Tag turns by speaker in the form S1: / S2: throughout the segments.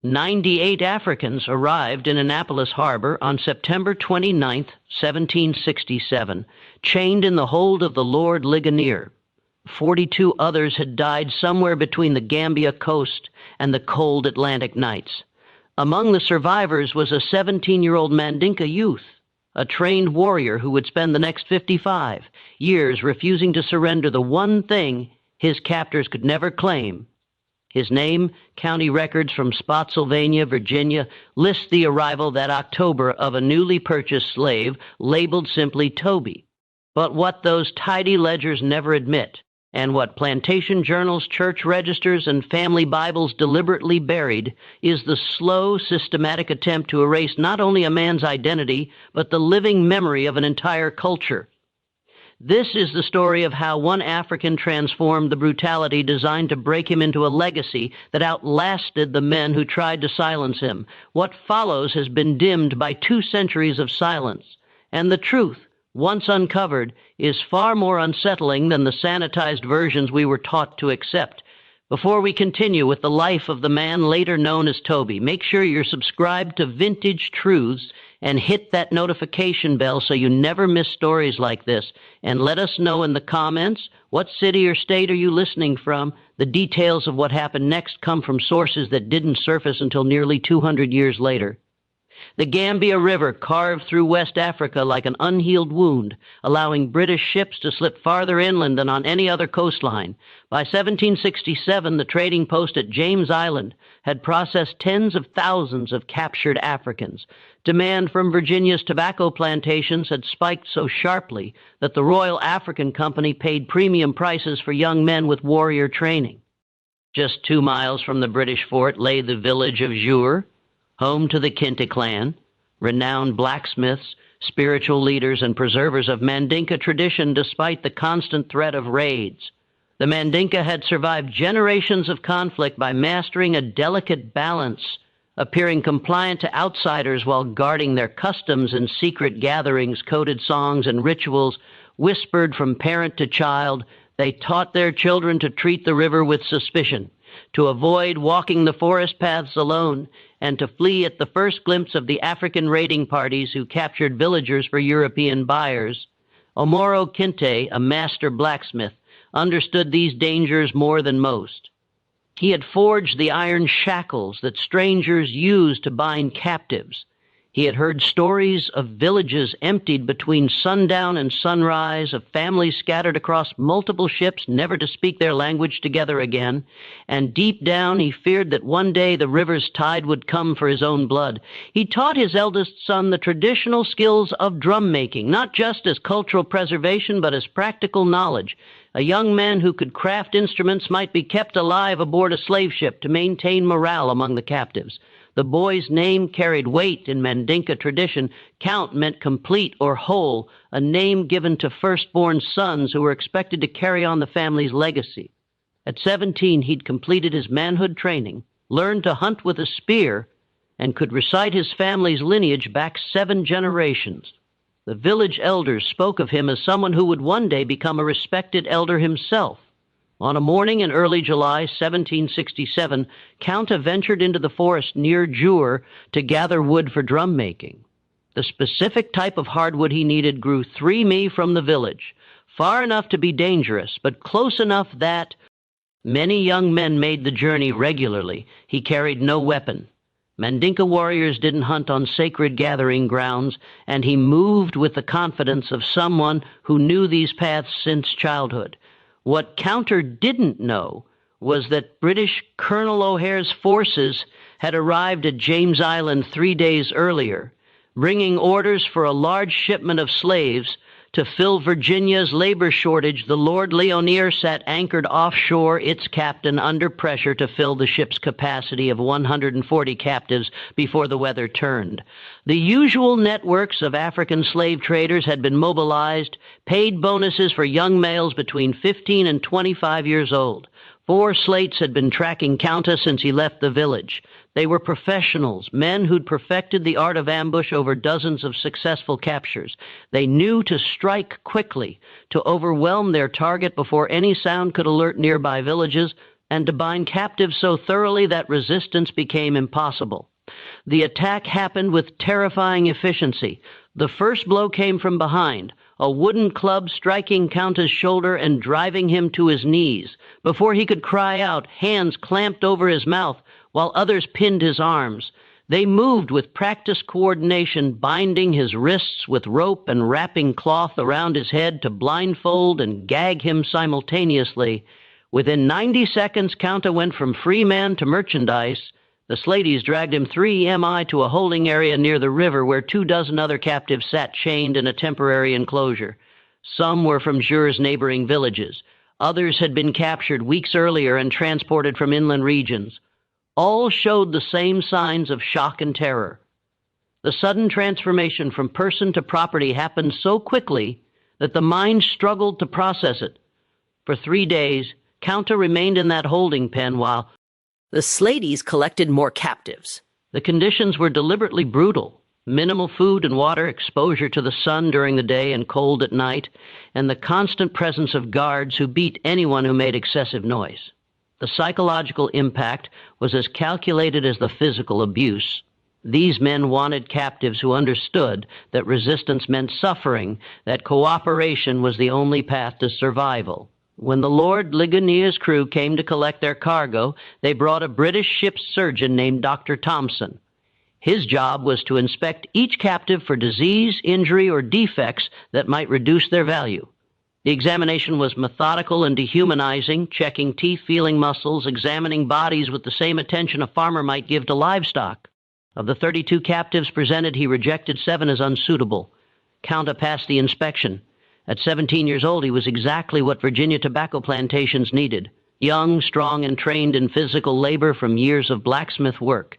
S1: 98 Africans arrived in Annapolis Harbor on September 29, 1767, chained in the hold of the Lord Ligonier. 42 others had died somewhere between the Gambia coast and the cold Atlantic nights. Among the survivors was a 17-year-old Mandinka youth, a trained warrior who would spend the next 55 years refusing to surrender the one thing his captors could never claim. His name, county records from Spotsylvania, Virginia, list the arrival that October of a newly purchased slave labeled simply Toby. But what those tidy ledgers never admit, and what plantation journals, church registers, and family Bibles deliberately buried, is the slow, systematic attempt to erase not only a man's identity, but the living memory of an entire culture. This is the story of how one African transformed the brutality designed to break him into a legacy that outlasted the men who tried to silence him. What follows has been dimmed by 2 centuries of silence, and the truth, once uncovered, is far more unsettling than the sanitized versions we were taught to accept. Before we continue with the life of the man later known as Toby, make sure you're subscribed to Vintage Truths and hit that notification bell so you never miss stories like this. And let us know in the comments, what city or state are you listening from? The details of what happened next come from sources that didn't surface until nearly 200 years later. The Gambia River carved through West Africa like an unhealed wound, allowing British ships to slip farther inland than on any other coastline. By 1767, the trading post at James Island had processed tens of thousands of captured Africans. Demand from Virginia's tobacco plantations had spiked so sharply that the Royal African Company paid premium prices for young men with warrior training. Just 2 miles from the British fort lay the village of Jure, home to the Kinte clan, renowned blacksmiths, spiritual leaders, and preservers of Mandinka tradition despite the constant threat of raids. The Mandinka had survived generations of conflict by mastering a delicate balance, appearing compliant to outsiders while guarding their customs in secret gatherings, coded songs, and rituals whispered from parent to child. They taught their children to treat the river with suspicion, to avoid walking the forest paths alone, and to flee at the first glimpse of the African raiding parties who captured villagers for European buyers. Omoro Kinte, a master blacksmith, understood these dangers more than most. He had forged the iron shackles that strangers used to bind captives. He had heard stories of villages emptied between sundown and sunrise, of families scattered across multiple ships, never to speak their language together again. And deep down, he feared that one day the river's tide would come for his own blood. He taught his eldest son the traditional skills of drum making, not just as cultural preservation, but as practical knowledge. A young man who could craft instruments might be kept alive aboard a slave ship to maintain morale among the captives. The boy's name carried weight in Mandinka tradition. Count meant complete or whole, a name given to firstborn sons who were expected to carry on the family's legacy. At 17, he'd completed his manhood training, learned to hunt with a spear, and could recite his family's lineage back 7 generations. The village elders spoke of him as someone who would one day become a respected elder himself. On a morning in early July 1767, Kunta ventured into the forest near Jure to gather wood for drum making. The specific type of hardwood he needed grew 3 mi from the village, far enough to be dangerous, but close enough that many young men made the journey regularly. He carried no weapon. Mandinka warriors didn't hunt on sacred gathering grounds, and he moved with the confidence of someone who knew these paths since childhood. What Counter didn't know was that British Colonel O'Hare's forces had arrived at James Island 3 days earlier, bringing orders for a large shipment of slaves to fill Virginia's labor shortage. The Lord Ligonier sat anchored offshore, its captain under pressure to fill the ship's capacity of 140 captives before the weather turned. The usual networks of African slave traders had been mobilized, paid bonuses for young males between 15 and 25 years old. 4 slates had been tracking Kunta since he left the village. They were professionals, men who'd perfected the art of ambush over dozens of successful captures. They knew to strike quickly, to overwhelm their target before any sound could alert nearby villages. and to bind captives so thoroughly that resistance became impossible. The attack happened with terrifying efficiency. The first blow came from behind, a wooden club striking Kunta's shoulder and driving him to his knees. Before he could cry out, hands clamped over his mouth, while others pinned his arms. They moved with practiced coordination, binding his wrists with rope and wrapping cloth around his head to blindfold and gag him simultaneously. Within 90 seconds, Kunta went from free man to merchandise. The Sladeys dragged him 3 mi to a holding area near the river where 24 other captives sat chained in a temporary enclosure. Some were from Jur's neighboring villages. Others had been captured weeks earlier and transported from inland regions. All showed the same signs of shock and terror. The sudden transformation from person to property happened so quickly that the mind struggled to process it. For 3 days, Kunta remained in that holding pen while the Sladeys collected more captives. The conditions were deliberately brutal. Minimal food and water, exposure to the sun during the day and cold at night, and the constant presence of guards who beat anyone who made excessive noise. The psychological impact was as calculated as the physical abuse. These men wanted captives who understood that resistance meant suffering, that cooperation was the only path to survival. When the Lord Ligania's crew came to collect their cargo, they brought a British ship's surgeon named Dr. Thompson. His job was to inspect each captive for disease, injury, or defects that might reduce their value. The examination was methodical and dehumanizing, checking teeth, feeling muscles, examining bodies with the same attention a farmer might give to livestock. Of the 32 captives presented, he rejected 7 as unsuitable. Kunta passed the inspection. At 17 years old, he was exactly what Virginia tobacco plantations needed: young, strong, and trained in physical labor from years of blacksmith work.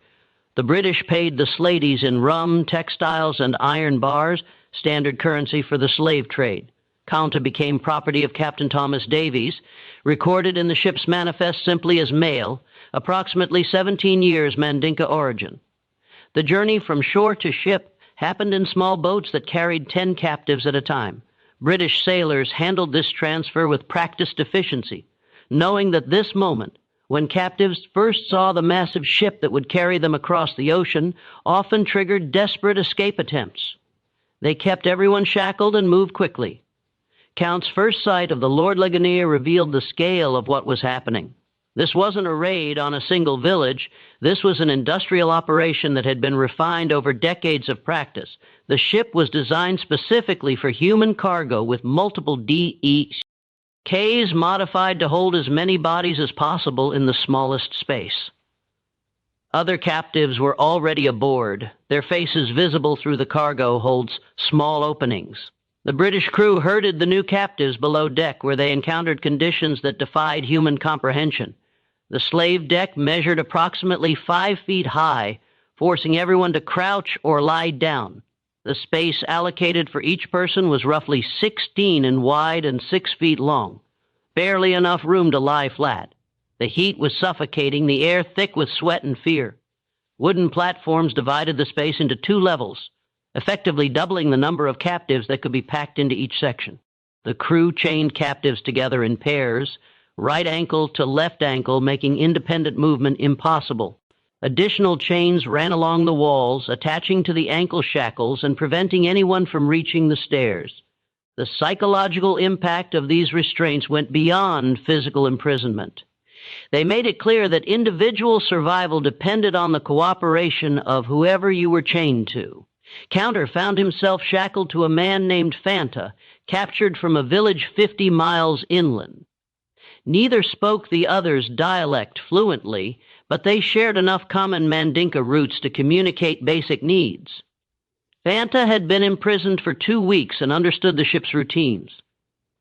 S1: The British paid the Sladeys in rum, textiles, and iron bars, standard currency for the slave trade. Kunta became property of Captain Thomas Davies, recorded in the ship's manifest simply as male, approximately 17 years Mandinka origin. The journey from shore to ship happened in small boats that carried 10 captives at a time. British sailors handled this transfer with practiced efficiency, knowing that this moment, when captives first saw the massive ship that would carry them across the ocean, often triggered desperate escape attempts. They kept everyone shackled and moved quickly. Count's first sight of the Lord Ligonier revealed the scale of what was happening. This wasn't a raid on a single village. This was an industrial operation that had been refined over decades of practice. The ship was designed specifically for human cargo with multiple DEKs modified to hold as many bodies as possible in the smallest space. Other captives were already aboard, their faces visible through the cargo holds small openings. The British crew herded the new captives below deck, where they encountered conditions that defied human comprehension. The slave deck measured approximately 5 feet high, forcing everyone to crouch or lie down. The space allocated for each person was roughly 16 in wide and 6 feet long, barely enough room to lie flat. The heat was suffocating, the air thick with sweat and fear. Wooden platforms divided the space into 2 levels, effectively doubling the number of captives that could be packed into each section. The crew chained captives together in pairs, right ankle to left ankle, making independent movement impossible. Additional chains ran along the walls, attaching to the ankle shackles and preventing anyone from reaching the stairs. The psychological impact of these restraints went beyond physical imprisonment. They made it clear that individual survival depended on the cooperation of whoever you were chained to. Kunta found himself shackled to a man named Fanta, captured from a village 50 miles inland. Neither spoke the other's dialect fluently, but they shared enough common Mandinka roots to communicate basic needs. Fanta had been imprisoned for 2 weeks and understood the ship's routines.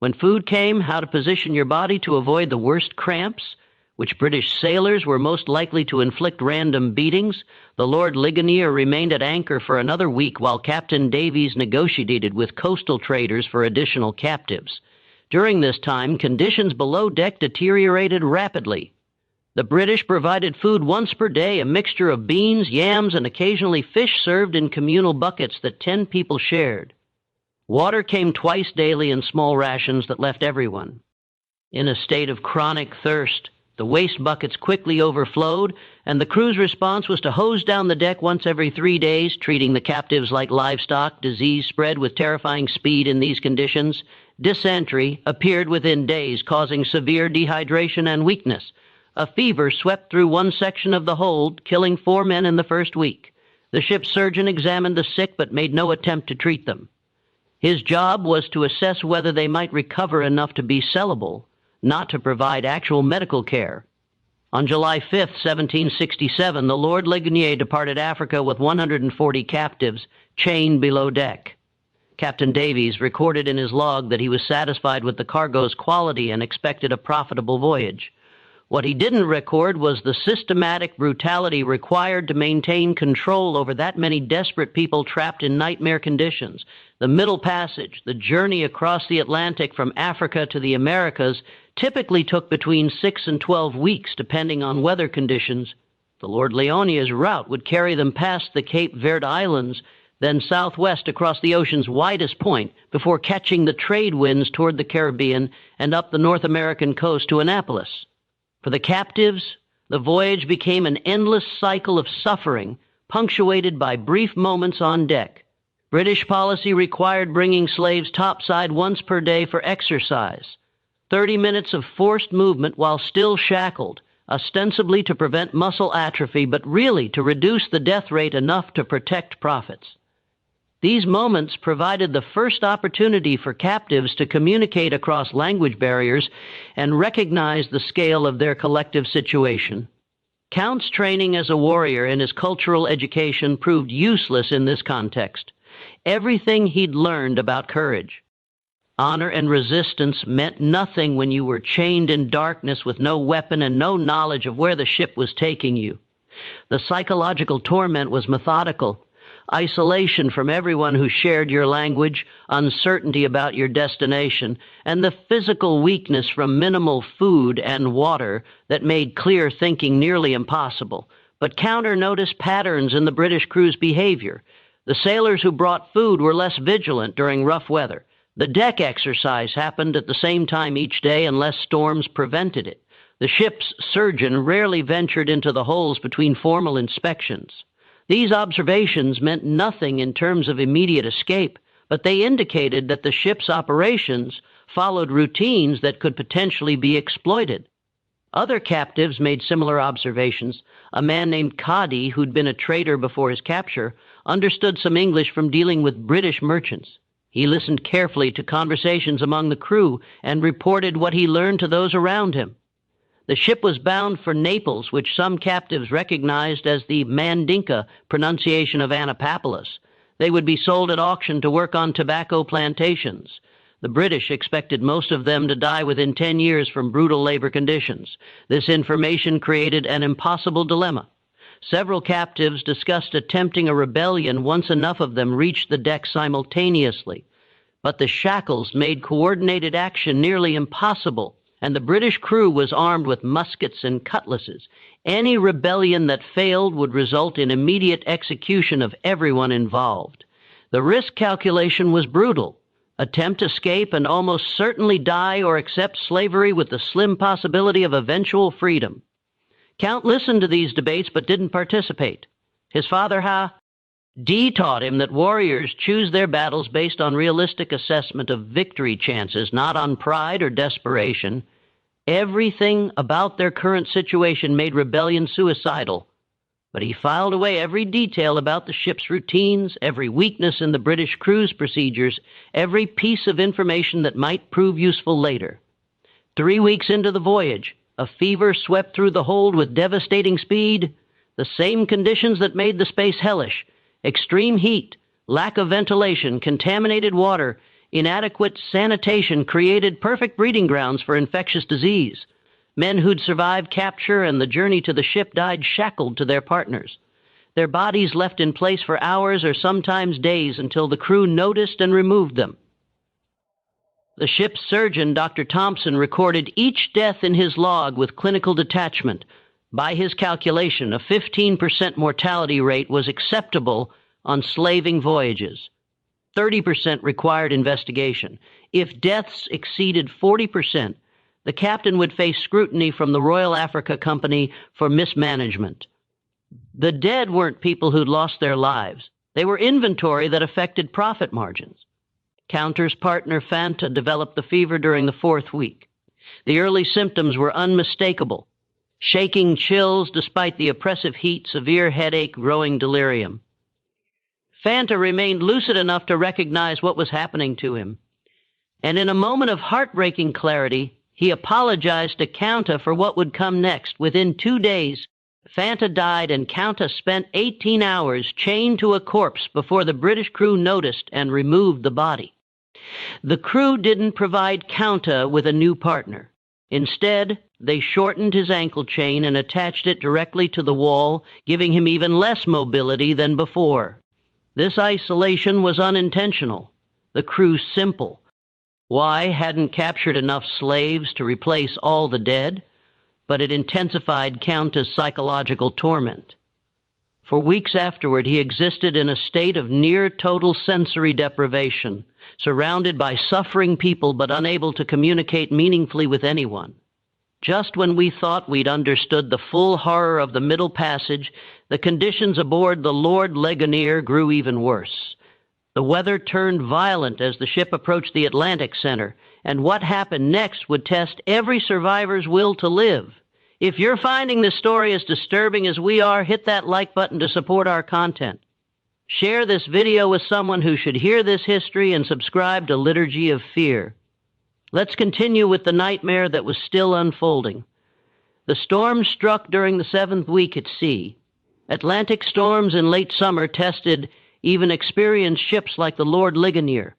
S1: When food came, how to position your body to avoid the worst cramps, which British sailors were most likely to inflict random beatings, the Lord Ligonier remained at anchor for another week while Captain Davies negotiated with coastal traders for additional captives. During this time, conditions below deck deteriorated rapidly. The British provided food once per day, a mixture of beans, yams, and occasionally fish served in communal buckets that 10 people shared. Water came twice daily in small rations that left everyone in a state of chronic thirst. The waste buckets quickly overflowed, and the crew's response was to hose down the deck once every 3 days, treating the captives like livestock. Disease spread with terrifying speed in these conditions. Dysentery appeared within days, causing severe dehydration and weakness. A fever swept through one section of the hold, killing 4 men in the first week. The ship's surgeon examined the sick but made no attempt to treat them. His job was to assess whether they might recover enough to be sellable, not to provide actual medical care. On July 5, 1767, the Lord Ligonier departed Africa with 140 captives chained below deck. Captain Davies recorded in his log that he was satisfied with the cargo's quality and expected a profitable voyage. What he didn't record was the systematic brutality required to maintain control over that many desperate people trapped in nightmare conditions. The Middle Passage, the journey across the Atlantic from Africa to the Americas, typically took between 6 and 12 weeks, depending on weather conditions. The Lord Lionia's route would carry them past the Cape Verde Islands, then southwest across the ocean's widest point, before catching the trade winds toward the Caribbean and up the North American coast to Annapolis. For the captives, the voyage became an endless cycle of suffering, punctuated by brief moments on deck. British policy required bringing slaves topside once per day for exercise. 30 minutes of forced movement while still shackled, ostensibly to prevent muscle atrophy, but really to reduce the death rate enough to protect profits. These moments provided the first opportunity for captives to communicate across language barriers and recognize the scale of their collective situation. Count's training as a warrior and his cultural education proved useless in this context. Everything he'd learned about courage, honor, and resistance meant nothing when you were chained in darkness with no weapon and no knowledge of where the ship was taking you. The psychological torment was methodical. Isolation from everyone who shared your language, uncertainty about your destination, and the physical weakness from minimal food and water that made clear thinking nearly impossible. But Counter noticed patterns in the British crew's behavior. The sailors who brought food were less vigilant during rough weather. The deck exercise happened at the same time each day unless storms prevented it. The ship's surgeon rarely ventured into the holds between formal inspections. These observations meant nothing in terms of immediate escape, but they indicated that the ship's operations followed routines that could potentially be exploited. Other captives made similar observations. A man named Kadi, who'd been a trader before his capture, understood some English from dealing with British merchants. He listened carefully to conversations among the crew and reported what he learned to those around him. The ship was bound for Naples, which some captives recognized as the Mandinka pronunciation of Annapolis. They would be sold at auction to work on tobacco plantations. The British expected most of them to die within 10 years from brutal labor conditions. This information created an impossible dilemma. Several captives discussed attempting a rebellion once enough of them reached the deck simultaneously. But the shackles made coordinated action nearly impossible, and the British crew was armed with muskets and cutlasses. Any rebellion that failed would result in immediate execution of everyone involved. The risk calculation was brutal. Attempt escape and almost certainly die or accept slavery with the slim possibility of eventual freedom. Count listened to these debates but didn't participate. His father, D, taught him that warriors choose their battles based on realistic assessment of victory chances, not on pride or desperation. Everything about their current situation made rebellion suicidal, but he filed away every detail about the ship's routines, every weakness in the British crew's procedures, every piece of information that might prove useful later. 3 weeks into the voyage, a fever swept through the hold with devastating speed. The same conditions that made the space hellish: extreme heat, lack of ventilation, contaminated water, inadequate sanitation created perfect breeding grounds for infectious disease. Men who'd survived capture and the journey to the ship died shackled to their partners, their bodies left in place for hours or sometimes days until the crew noticed and removed them. The ship's surgeon, Dr. Thompson, recorded each death in his log with clinical detachment. By his calculation, a 15% mortality rate was acceptable on slaving voyages. 30% required investigation. If deaths exceeded 40%, the captain would face scrutiny from the Royal Africa Company for mismanagement. The dead weren't people who'd lost their lives. They were inventory that affected profit margins. Counter's partner Fanta developed the fever during the 4th week. The early symptoms were unmistakable: shaking chills despite the oppressive heat, severe headache, growing delirium. Fanta remained lucid enough to recognize what was happening to him, and in a moment of heartbreaking clarity, he apologized to Kunta for what would come next. Within 2 days, Fanta died, and Kunta spent 18 hours chained to a corpse before the British crew noticed and removed the body. The crew didn't provide Kunta with a new partner. Instead, they shortened his ankle chain and attached it directly to the wall, giving him even less mobility than before. This isolation was unintentional, the crew simple. Why hadn't captured enough slaves to replace all the dead? But it intensified Kunta's psychological torment. For weeks afterward, he existed in a state of near total sensory deprivation, surrounded by suffering people but unable to communicate meaningfully with anyone. Just when we thought we'd understood the full horror of the Middle Passage, the conditions aboard the Lord Ligonier grew even worse. The weather turned violent as the ship approached the Atlantic Center, and what happened next would test every survivor's will to live. If you're finding this story as disturbing as we are, hit that like button to support our content. Share this video with someone who should hear this history, and subscribe to Liturgy of Fear. Let's continue with the nightmare that was still unfolding. The storm struck during the 7th week at sea. Atlantic storms in late summer tested even experienced ships like the Lord Ligonier.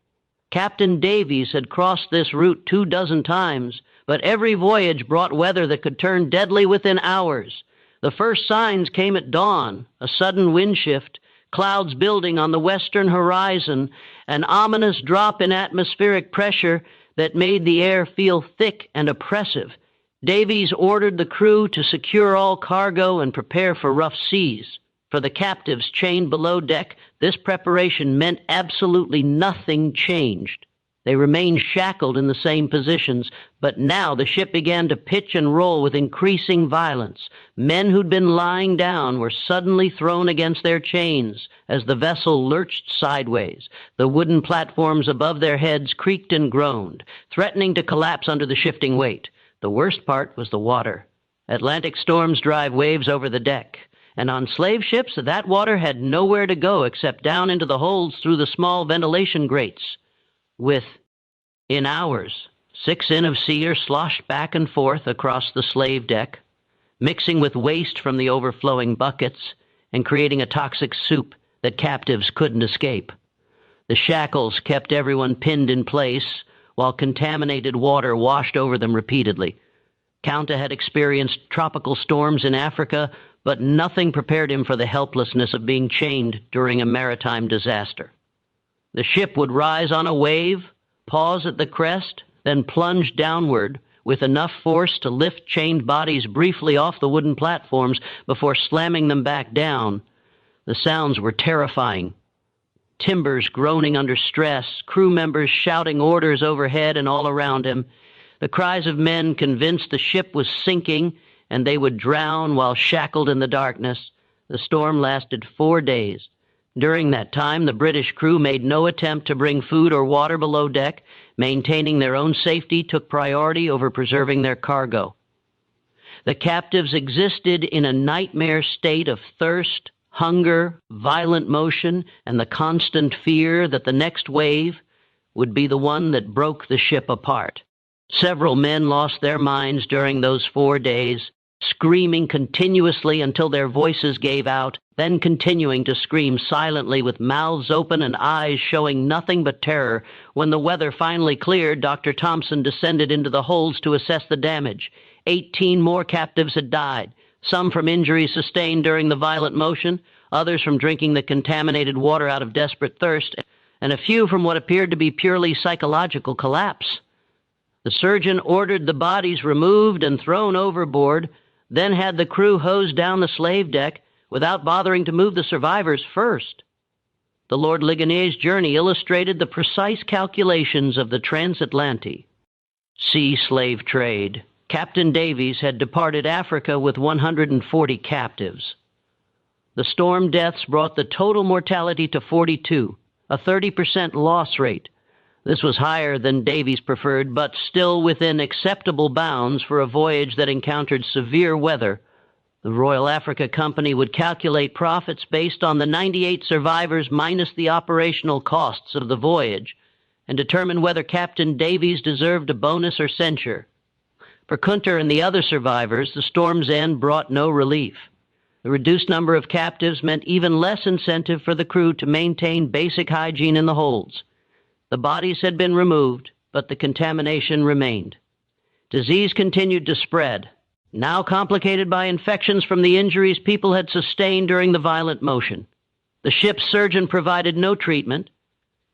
S1: Captain Davies had crossed this route 24 times, but every voyage brought weather that could turn deadly within hours. The first signs came at dawn: a sudden wind shift, clouds building on the western horizon, an ominous drop in atmospheric pressure that made the air feel thick and oppressive. Davies ordered the crew to secure all cargo and prepare for rough seas. For the captives chained below deck, this preparation meant absolutely nothing changed. They remained shackled in the same positions, but now the ship began to pitch and roll with increasing violence. Men who'd been lying down were suddenly thrown against their chains as the vessel lurched sideways. The wooden platforms above their heads creaked and groaned, threatening to collapse under the shifting weight. The worst part was the water. Atlantic storms drive waves over the deck, and on slave ships, that water had nowhere to go except down into the holds through the small ventilation grates. In hours, 6 in of sea sloshed back and forth across the slave deck, mixing with waste from the overflowing buckets and creating a toxic soup that captives couldn't escape. The shackles kept everyone pinned in place, while contaminated water washed over them repeatedly. Kunta had experienced tropical storms in Africa, but nothing prepared him for the helplessness of being chained during a maritime disaster. The ship would rise on a wave, pause at the crest, then plunge downward with enough force to lift chained bodies briefly off the wooden platforms before slamming them back down. The sounds were terrifying. Timbers groaning under stress, crew members shouting orders overhead and all around him. The cries of men convinced the ship was sinking and they would drown while shackled in the darkness. The storm lasted 4 days. During that time, the British crew made no attempt to bring food or water below deck. Maintaining their own safety took priority over preserving their cargo. The captives existed in a nightmare state of thirst, hunger, violent motion, and the constant fear that the next wave would be the one that broke the ship apart. Several men lost their minds during those 4 days, screaming continuously until their voices gave out, then continuing to scream silently with mouths open and eyes showing nothing but terror. When the weather finally cleared, Dr. Thompson descended into the holds to assess the damage. 18 more captives had died, some from injuries sustained during the violent motion, others from drinking the contaminated water out of desperate thirst, and a few from what appeared to be purely psychological collapse. The surgeon ordered the bodies removed and thrown overboard, then had the crew hose down the slave deck without bothering to move the survivors first. The Lord Ligonier's journey illustrated the precise calculations of the transatlantic. Sea slave trade. Captain Davies had departed Africa with 140 captives. The storm deaths brought the total mortality to 42, a 30% loss rate. This was higher than Davies preferred, but still within acceptable bounds for a voyage that encountered severe weather. The Royal Africa Company would calculate profits based on the 98 survivors minus the operational costs of the voyage and determine whether Captain Davies deserved a bonus or censure. For Kunta and the other survivors, the storm's end brought no relief. The reduced number of captives meant even less incentive for the crew to maintain basic hygiene in the holds. The bodies had been removed, but the contamination remained. Disease continued to spread, now complicated by infections from the injuries people had sustained during the violent motion. The ship's surgeon provided no treatment.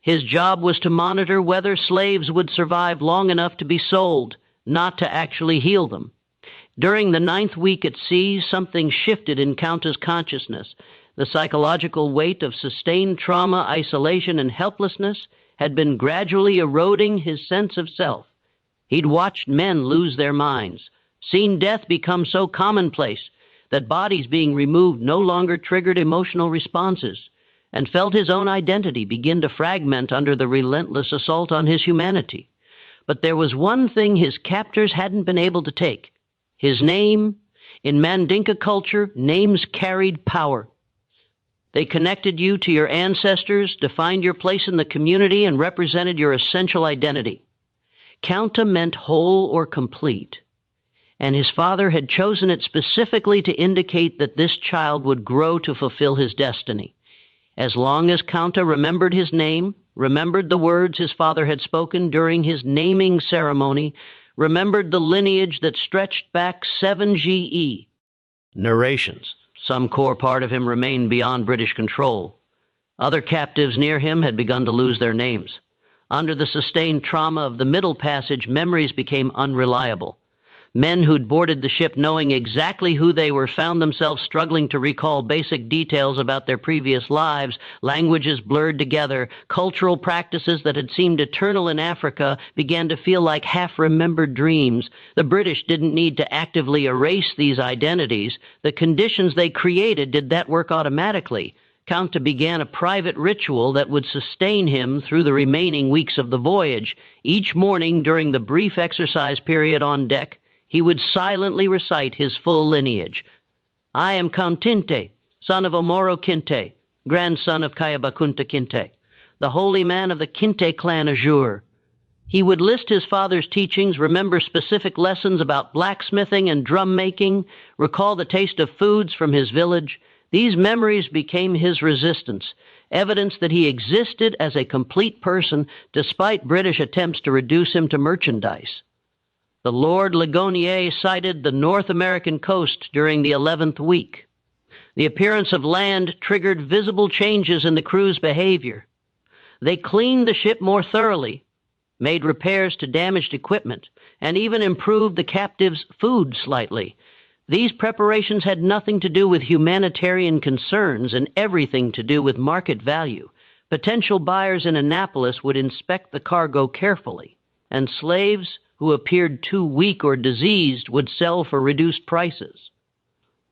S1: His job was to monitor whether slaves would survive long enough to be sold, not to actually heal them. During the 9th week at sea, something shifted in Kunta's consciousness. The psychological weight of sustained trauma, isolation, and helplessness had been gradually eroding his sense of self. He'd watched men lose their minds, seen death become so commonplace that bodies being removed no longer triggered emotional responses, and felt his own identity begin to fragment under the relentless assault on his humanity. But there was one thing his captors hadn't been able to take: his name. In Mandinka culture, names carried power. They connected you to your ancestors, defined your place in the community, and represented your essential identity. Kunta meant whole or complete, and his father had chosen it specifically to indicate that this child would grow to fulfill his destiny. As long as Kunta remembered his name, remembered the words his father had spoken during his naming ceremony, remembered the lineage that stretched back 7 GE. Narrations. Some core part of him remained beyond British control. Other captives near him had begun to lose their names. Under the sustained trauma of the Middle Passage, memories became unreliable. Men who'd boarded the ship knowing exactly who they were found themselves struggling to recall basic details about their previous lives. Languages blurred together. Cultural practices that had seemed eternal in Africa began to feel like half-remembered dreams. The British didn't need to actively erase these identities. The conditions they created did that work automatically. Kunta began a private ritual that would sustain him through the remaining weeks of the voyage. Each morning during the brief exercise period on deck, he would silently recite his full lineage. I am Kinte, son of Omoro Kinte, grandson of Kayaba Kunta Kinte, the holy man of the Kinte clan Azure. He would list his father's teachings, remember specific lessons about blacksmithing and drum making, recall the taste of foods from his village. These memories became his resistance, evidence that he existed as a complete person despite British attempts to reduce him to merchandise. The Lord Ligonier sighted the North American coast during the 11th week. The appearance of land triggered visible changes in the crew's behavior. They cleaned the ship more thoroughly, made repairs to damaged equipment, and even improved the captives' food slightly. These preparations had nothing to do with humanitarian concerns and everything to do with market value. Potential buyers in Annapolis would inspect the cargo carefully, and slaves who appeared too weak or diseased would sell for reduced prices.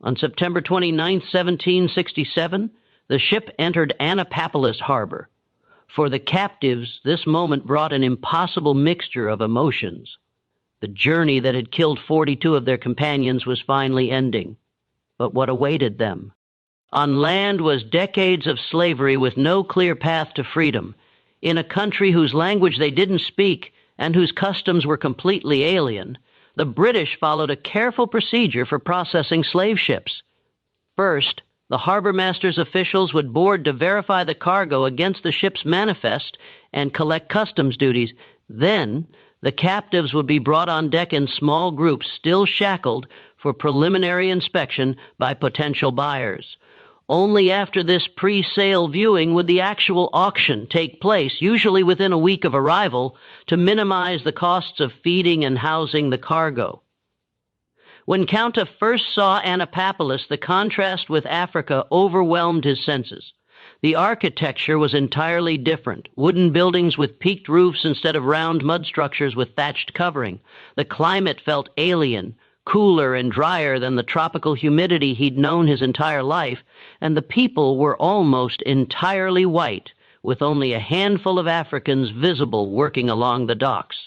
S1: On September 29, 1767, the ship entered Annapolis Harbor. For the captives, this moment brought an impossible mixture of emotions. The journey that had killed 42 of their companions was finally ending. But what awaited them? On land was decades of slavery with no clear path to freedom, in a country whose language they didn't speak and whose customs were completely alien. The British followed a careful procedure for processing slave ships. First, the harbor master's officials would board to verify the cargo against the ship's manifest and collect customs duties. Then, the captives would be brought on deck in small groups, still shackled, for preliminary inspection by potential buyers. Only after this pre-sale viewing would the actual auction take place, usually within a week of arrival, to minimize the costs of feeding and housing the cargo. When Kunta first saw Annapolis, the contrast with Africa overwhelmed his senses. The architecture was entirely different. Wooden buildings with peaked roofs instead of round mud structures with thatched covering. The climate felt alien, cooler and drier than the tropical humidity he'd known his entire life, and the people were almost entirely white, with only a handful of Africans visible working along the docks.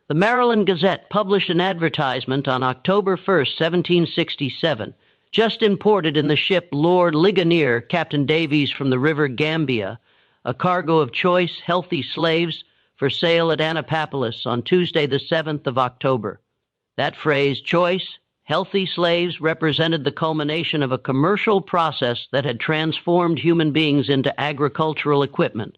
S1: The Maryland Gazette published an advertisement on October 1st, 1767, just imported in the ship Lord Ligonier, Captain Davies from the river Gambia, a cargo of choice, healthy slaves for sale at Annapolis on Tuesday, the 7th of October. That phrase, choice, healthy slaves, represented the culmination of a commercial process that had transformed human beings into agricultural equipment.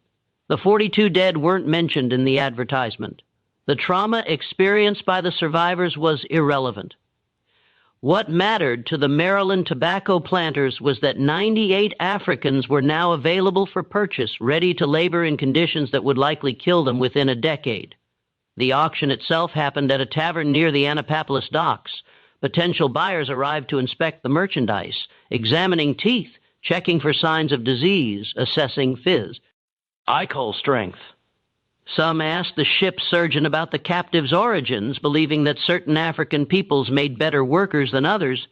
S1: The 42 dead weren't mentioned in the advertisement. The trauma experienced by the survivors was irrelevant. What mattered to the Maryland tobacco planters was that 98 Africans were now available for purchase, ready to labor in conditions that would likely kill them within a decade. The auction itself happened at a tavern near the Annapolis docks. Potential buyers arrived to inspect the merchandise, examining teeth, checking for signs of disease, assessing fizz. I call strength. Some asked the ship's surgeon about the captives' origins, believing that certain African peoples made better workers than others.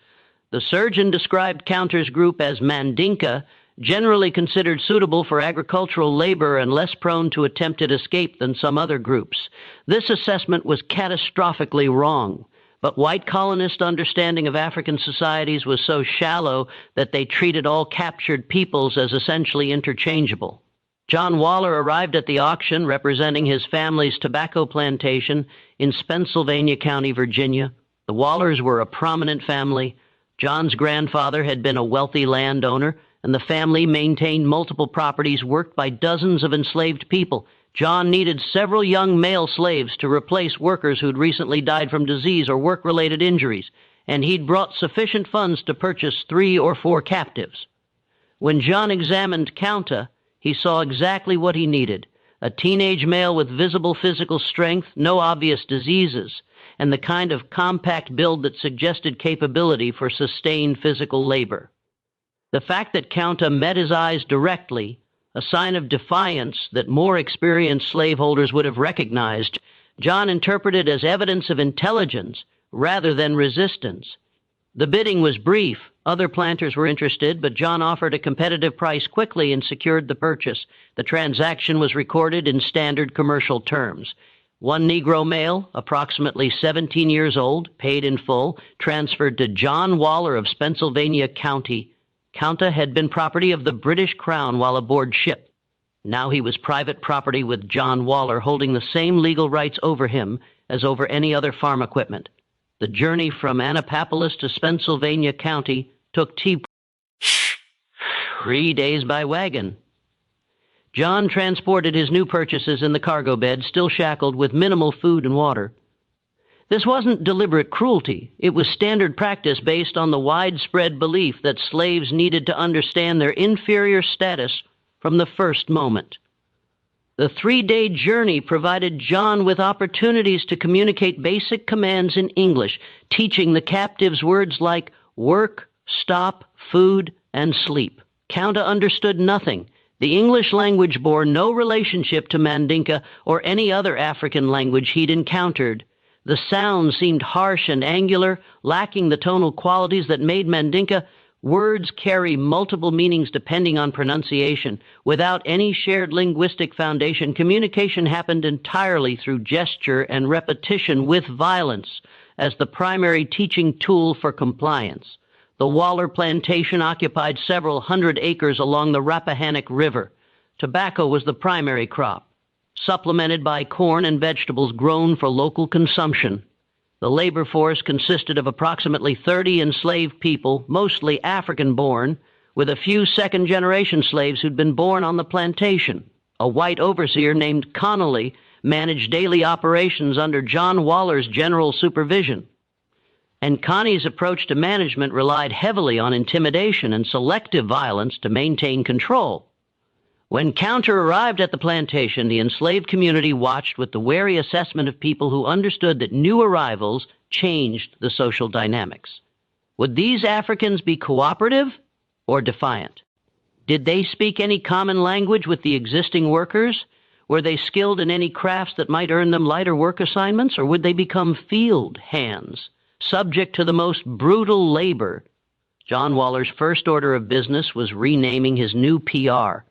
S1: The surgeon described Counter's group as Mandinka, generally considered suitable for agricultural labor and less prone to attempted escape than some other groups. This assessment was catastrophically wrong, but white colonists' understanding of African societies was so shallow that they treated all captured peoples as essentially interchangeable. John Waller arrived at the auction representing his family's tobacco plantation in Pennsylvania County, Virginia. The Wallers were a prominent family. John's grandfather had been a wealthy landowner, and the family maintained multiple properties worked by dozens of enslaved people. John needed several young male slaves to replace workers who'd recently died from disease or work-related injuries, and he'd brought sufficient funds to purchase 3 or 4 captives. When John examined Kunta, he saw exactly what he needed: a teenage male with visible physical strength, no obvious diseases, and the kind of compact build that suggested capability for sustained physical labor. The fact that Kunta met his eyes directly, a sign of defiance that more experienced slaveholders would have recognized, John interpreted as evidence of intelligence rather than resistance. The bidding was brief. Other planters were interested, but John offered a competitive price quickly and secured the purchase. The transaction was recorded in standard commercial terms. One Negro male, approximately 17 years old, paid in full, transferred to John Waller of Pennsylvania County. Kunta had been property of the British Crown while aboard ship. Now he was private property, with John Waller holding the same legal rights over him as over any other farm equipment. The journey from Annapolis to Pennsylvania County took 3 days by wagon. John transported his new purchases in the cargo bed, still shackled, with minimal food and water. This wasn't deliberate cruelty. It was standard practice based on the widespread belief that slaves needed to understand their inferior status from the first moment. The 3-day journey provided John with opportunities to communicate basic commands in English, teaching the captives words like work, stop, food, and sleep. Kunta understood nothing. The English language bore no relationship to Mandinka or any other African language he'd encountered. The sounds seemed harsh and angular, lacking the tonal qualities that made Mandinka. Words carry multiple meanings depending on pronunciation. Without any shared linguistic foundation, communication happened entirely through gesture and repetition, with violence as the primary teaching tool for compliance. The Waller plantation occupied several hundred acres along the Rappahannock River. Tobacco was the primary crop, supplemented by corn and vegetables grown for local consumption. The labor force consisted of approximately 30 enslaved people, mostly African-born, with a few second-generation slaves who'd been born on the plantation. A white overseer named Connolly managed daily operations under John Waller's general supervision. And Connie's approach to management relied heavily on intimidation and selective violence to maintain control. When Kunta arrived at the plantation, the enslaved community watched with the wary assessment of people who understood that new arrivals changed the social dynamics. Would these Africans be cooperative or defiant? Did they speak any common language with the existing workers? Were they skilled in any crafts that might earn them lighter work assignments, or would they become field hands, subject to the most brutal labor? John Waller's first order of business was renaming his new PR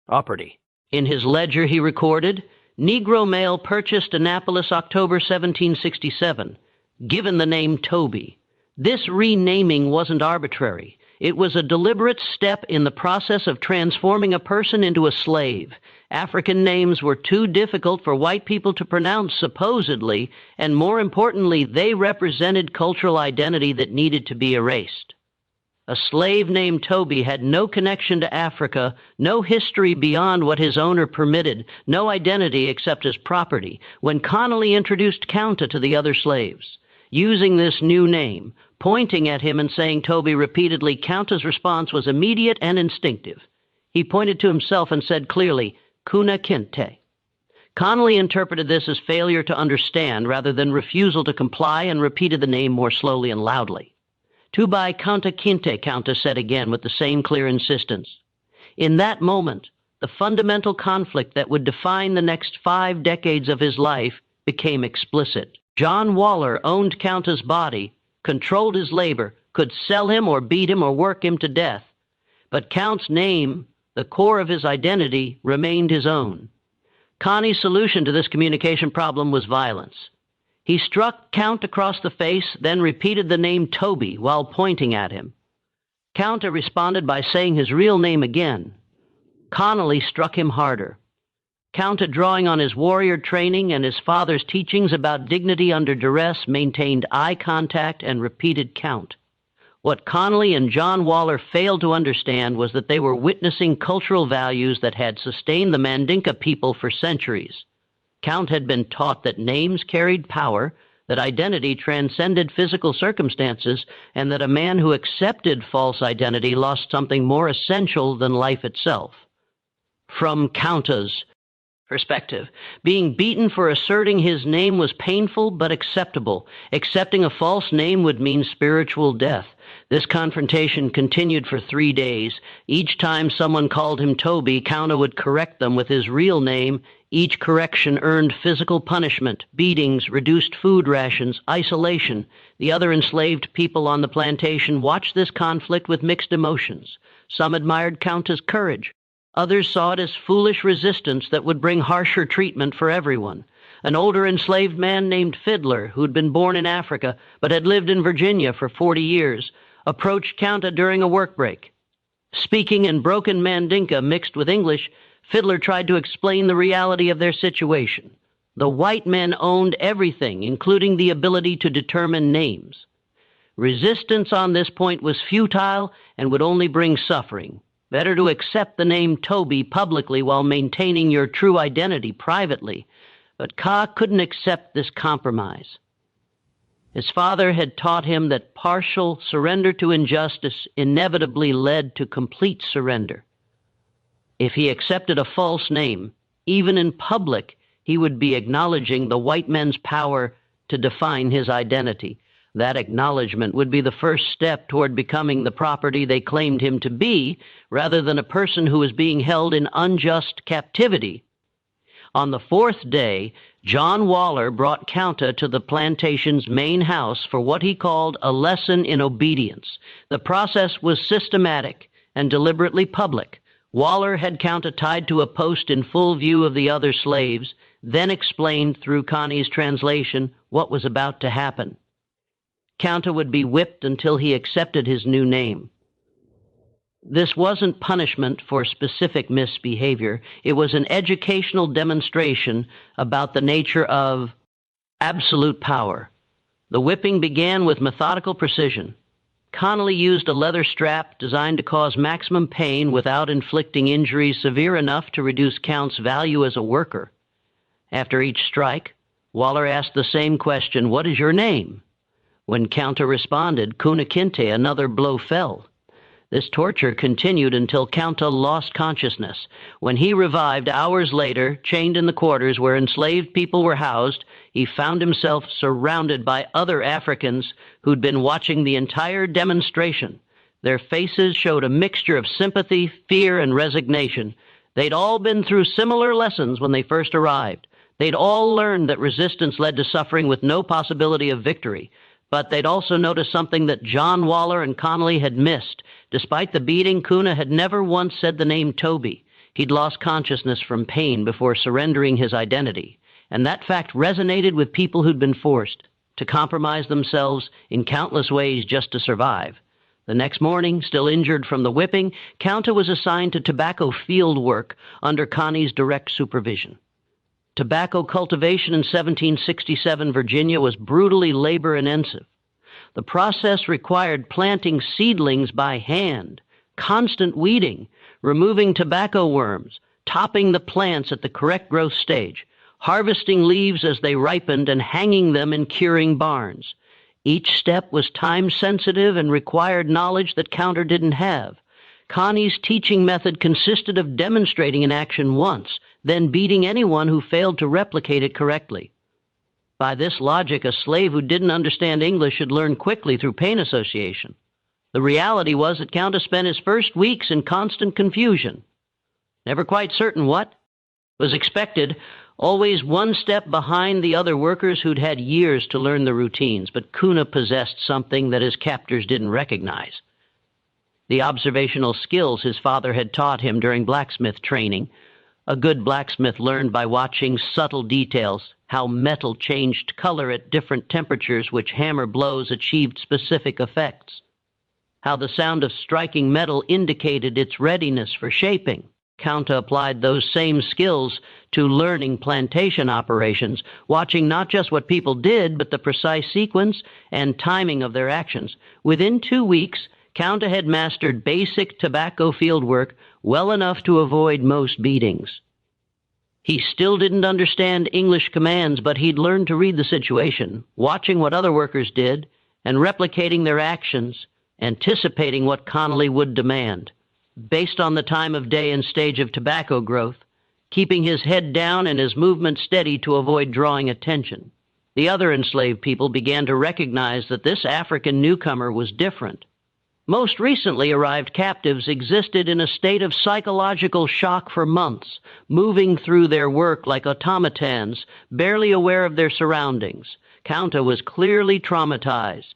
S1: property. In his ledger, he recorded, Negro male purchased Annapolis, October 1767, given the name Toby. This renaming wasn't arbitrary. It was a deliberate step in the process of transforming a person into a slave. African names were too difficult for white people to pronounce, supposedly, and more importantly, they represented cultural identity that needed to be erased. A slave named Toby had no connection to Africa, no history beyond what his owner permitted, no identity except as property, when Connolly introduced Kunta to the other slaves. Using this new name, pointing at him and saying Toby repeatedly, Kunta's response was immediate and instinctive. He pointed to himself and said clearly, Kunta Kinte. Connolly interpreted this as failure to understand rather than refusal to comply and repeated the name more slowly and loudly. Tubai Kunta Kinte, Kunta said again with the same clear insistence. In that moment, the fundamental conflict that would define the next 5 decades of his life became explicit. John Waller owned Kunta's body, controlled his labor, could sell him or beat him or work him to death. But Count's name, the core of his identity, remained his own. Connie's solution to this communication problem was violence. He struck Count across the face, then repeated the name Toby while pointing at him. Kunta responded by saying his real name again. Connolly struck him harder. Kunta, drawing on his warrior training and his father's teachings about dignity under duress, maintained eye contact and repeated count. What Connolly and John Waller failed to understand was that they were witnessing cultural values that had sustained the Mandinka people for centuries. Count had been taught that names carried power, that identity transcended physical circumstances, and that a man who accepted false identity lost something more essential than life itself. From Kunta's perspective, being beaten for asserting his name was painful but acceptable. Accepting a false name would mean spiritual death. This confrontation continued for 3 days. Each time someone called him Toby, Kunta would correct them with his real name. Each correction earned physical punishment, beatings, reduced food rations, isolation. The other enslaved people on the plantation watched this conflict with mixed emotions. Some admired Kunta's courage. Others saw it as foolish resistance that would bring harsher treatment for everyone. An older enslaved man named Fiddler, who'd been born in Africa but had lived in Virginia for 40 years, approached Kunta during a work break. Speaking in broken Mandinka mixed with English, Fiddler tried to explain the reality of their situation. The white men owned everything, including the ability to determine names. Resistance on this point was futile and would only bring suffering. Better to accept the name Toby publicly while maintaining your true identity privately. But Ka couldn't accept this compromise. His father had taught him that partial surrender to injustice inevitably led to complete surrender. If he accepted a false name, even in public, he would be acknowledging the white men's power to define his identity. That acknowledgement would be the first step toward becoming the property they claimed him to be, rather than a person who was being held in unjust captivity. On the 4th day, John Waller brought Kunta to the plantation's main house for what he called a lesson in obedience. The process was systematic and deliberately public. Waller had Kunta tied to a post in full view of the other slaves, then explained through Connie's translation what was about to happen. Kunta would be whipped until he accepted his new name. This wasn't punishment for specific misbehavior. It was an educational demonstration about the nature of absolute power. The whipping began with methodical precision. Connolly used a leather strap designed to cause maximum pain without inflicting injuries severe enough to reduce Count's value as a worker. After each strike, Waller asked the same question, "What is your name?" When Kunta responded, "Kunta Kinte," another blow fell. This torture continued until Kunta lost consciousness. When he revived hours later, chained in the quarters where enslaved people were housed, he found himself surrounded by other Africans who'd been watching the entire demonstration. Their faces showed a mixture of sympathy, fear, and resignation. They'd all been through similar lessons when they first arrived. They'd all learned that resistance led to suffering with no possibility of victory. But they'd also noticed something that John Waller and Connolly had missed. Despite the beating, Kunta had never once said the name Toby. He'd lost consciousness from pain before surrendering his identity. And that fact resonated with people who'd been forced to compromise themselves in countless ways just to survive. The next morning, still injured from the whipping, Kunta was assigned to tobacco field work under Connie's direct supervision. Tobacco cultivation in 1767 Virginia was brutally labor-intensive. The process required planting seedlings by hand, constant weeding, removing tobacco worms, topping the plants at the correct growth stage, harvesting leaves as they ripened, and hanging them in curing barns. Each step was time-sensitive and required knowledge that Kunta didn't have. Connie's teaching method consisted of demonstrating an action once, then beating anyone who failed to replicate it correctly. By this logic, a slave who didn't understand English should learn quickly through pain association. The reality was that Kunta spent his first weeks in constant confusion. Never quite certain what was expected, always one step behind the other workers who'd had years to learn the routines, but Kunta possessed something that his captors didn't recognize. The observational skills his father had taught him during blacksmith training. A good blacksmith learned by watching subtle details, how metal changed color at different temperatures, which hammer blows achieved specific effects, how the sound of striking metal indicated its readiness for shaping. Kunta applied those same skills to learning plantation operations, watching not just what people did, but the precise sequence and timing of their actions. Within 2 weeks, Kunta had mastered basic tobacco field work well enough to avoid most beatings. He still didn't understand English commands, but he'd learned to read the situation, watching what other workers did and replicating their actions, anticipating what Connolly would demand. Based on the time of day and stage of tobacco growth, keeping his head down and his movement steady to avoid drawing attention. The other enslaved people began to recognize that this African newcomer was different. Most recently arrived captives existed in a state of psychological shock for months, moving through their work like automatons, barely aware of their surroundings. Kunta was clearly traumatized.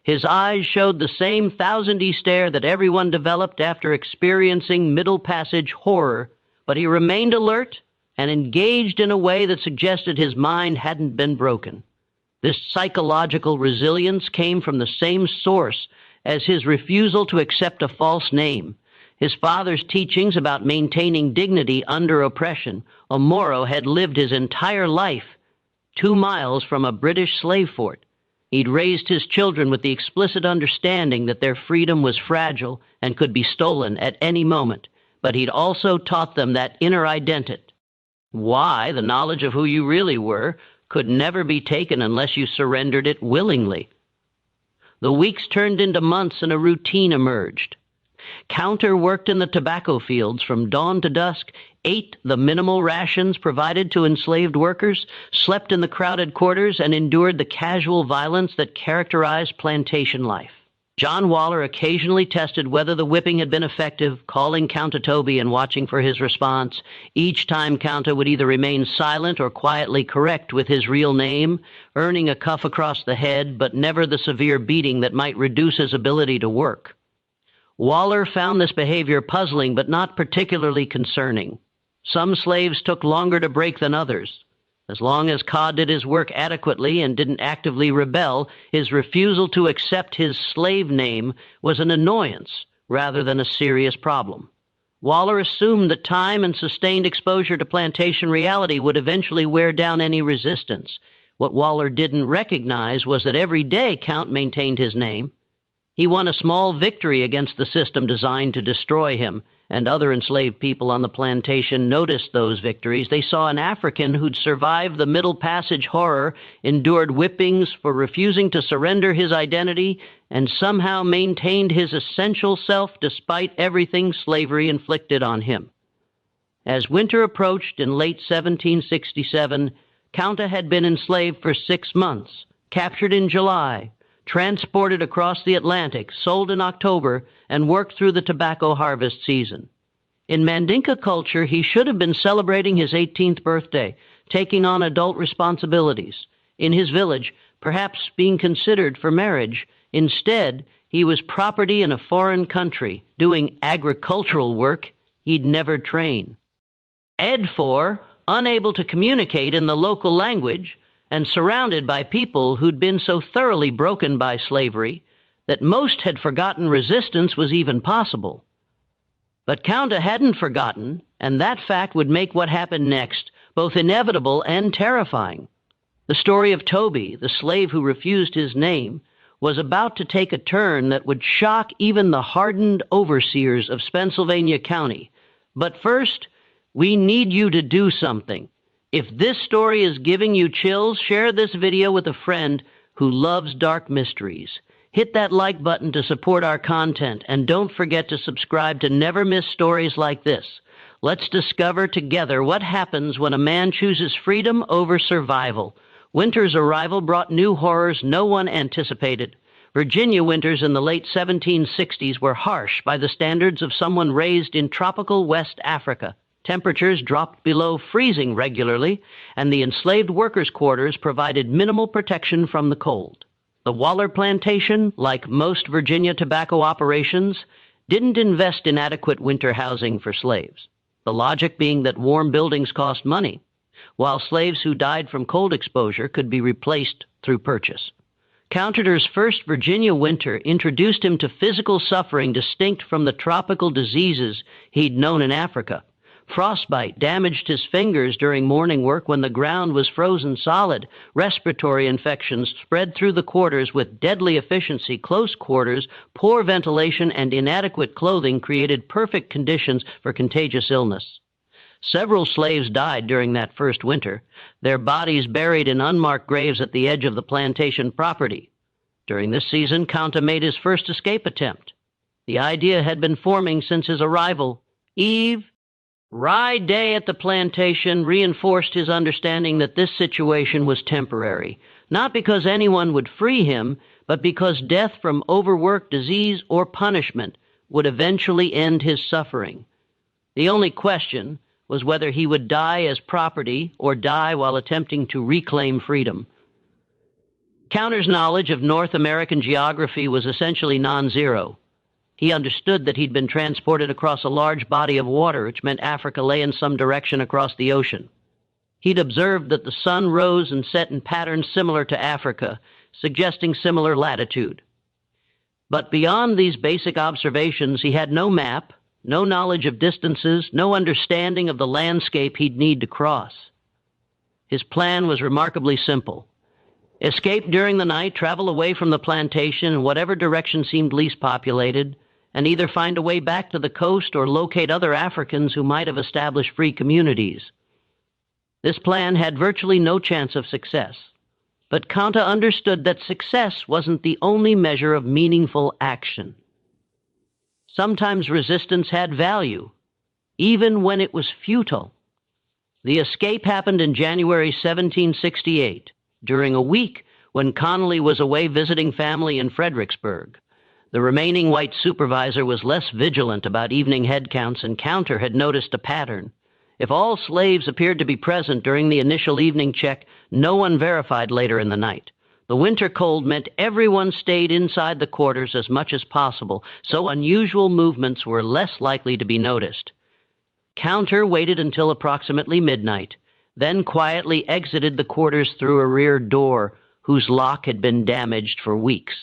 S1: His eyes showed the same thousand-y stare that everyone developed after experiencing Middle Passage horror, but he remained alert and engaged in a way that suggested his mind hadn't been broken. This psychological resilience came from the same source as his refusal to accept a false name. His father's teachings about maintaining dignity under oppression. Omoro had lived his entire life 2 miles from a British slave fort. He'd raised his children with the explicit understanding that their freedom was fragile and could be stolen at any moment, but he'd also taught them that inner identity. Why, the knowledge of who you really were, could never be taken unless you surrendered it willingly. The weeks turned into months and a routine emerged. Kunta worked in the tobacco fields from dawn to dusk, ate the minimal rations provided to enslaved workers, slept in the crowded quarters, and endured the casual violence that characterized plantation life. John Waller occasionally tested whether the whipping had been effective, calling Kunta Toby and watching for his response. Each time Kunta would either remain silent or quietly correct with his real name, earning a cuff across the head, but never the severe beating that might reduce his ability to work. Waller found this behavior puzzling but not particularly concerning. Some slaves took longer to break than others. As long as Ka did his work adequately and didn't actively rebel, his refusal to accept his slave name was an annoyance rather than a serious problem. Waller assumed that time and sustained exposure to plantation reality would eventually wear down any resistance. What Waller didn't recognize was that every day Count maintained his name. He won a small victory against the system designed to destroy him, and other enslaved people on the plantation noticed those victories. They saw an African who'd survived the Middle Passage horror, endured whippings for refusing to surrender his identity, and somehow maintained his essential self despite everything slavery inflicted on him. As winter approached in late 1767, Kunta had been enslaved for 6 months, captured in July, transported across the Atlantic, sold in October, and worked through the tobacco harvest season. In Mandinka culture, he should have been celebrating his 18th birthday, taking on adult responsibilities. In his village, perhaps being considered for marriage. Instead, he was property in a foreign country, doing agricultural work he'd never train. Unable to communicate in the local language, and surrounded by people who'd been so thoroughly broken by slavery that most had forgotten resistance was even possible. But Kunta hadn't forgotten, and that fact would make what happened next both inevitable and terrifying. The story of Toby, the slave who refused his name, was about to take a turn that would shock even the hardened overseers of Pennsylvania County. But first, we need you to do something. If this story is giving you chills, share this video with a friend who loves dark mysteries. Hit that like button to support our content, and don't forget to subscribe to never miss stories like this. Let's discover together what happens when a man chooses freedom over survival. Winter's arrival brought new horrors no one anticipated. Virginia winters in the late 1760s were harsh by the standards of someone raised in tropical West Africa. Temperatures dropped below freezing regularly, and the enslaved workers' quarters provided minimal protection from the cold. The Waller plantation, like most Virginia tobacco operations, didn't invest in adequate winter housing for slaves, the logic being that warm buildings cost money, while slaves who died from cold exposure could be replaced through purchase. Kunta's first Virginia winter introduced him to physical suffering distinct from the tropical diseases he'd known in Africa. Frostbite damaged his fingers during morning work when the ground was frozen solid. Respiratory infections spread through the quarters with deadly efficiency. Close quarters, poor ventilation, and inadequate clothing created perfect conditions for contagious illness. Several slaves died during that first winter, their bodies buried in unmarked graves at the edge of the plantation property. During this season, Kunta made his first escape attempt. The idea had been forming since his arrival. Rye day at the plantation reinforced his understanding that this situation was temporary, not because anyone would free him, but because death from overwork, disease, or punishment would eventually end his suffering. The only question was whether he would die as property or die while attempting to reclaim freedom. Kunta's knowledge of North American geography was essentially non-zero. He understood that he'd been transported across a large body of water, which meant Africa lay in some direction across the ocean. He'd observed that the sun rose and set in patterns similar to Africa, suggesting similar latitude. But beyond these basic observations, he had no map, no knowledge of distances, no understanding of the landscape he'd need to cross. His plan was remarkably simple. Escape during the night, travel away from the plantation in whatever direction seemed least populated, and either find a way back to the coast or locate other Africans who might have established free communities. This plan had virtually no chance of success, but Kunta understood that success wasn't the only measure of meaningful action. Sometimes resistance had value, even when it was futile. The escape happened in January 1768, during a week when Connolly was away visiting family in Fredericksburg. The remaining white supervisor was less vigilant about evening headcounts, and Kunta had noticed a pattern. If all slaves appeared to be present during the initial evening check, no one verified later in the night. The winter cold meant everyone stayed inside the quarters as much as possible, so unusual movements were less likely to be noticed. Kunta waited until approximately midnight, then quietly exited the quarters through a rear door whose lock had been damaged for weeks.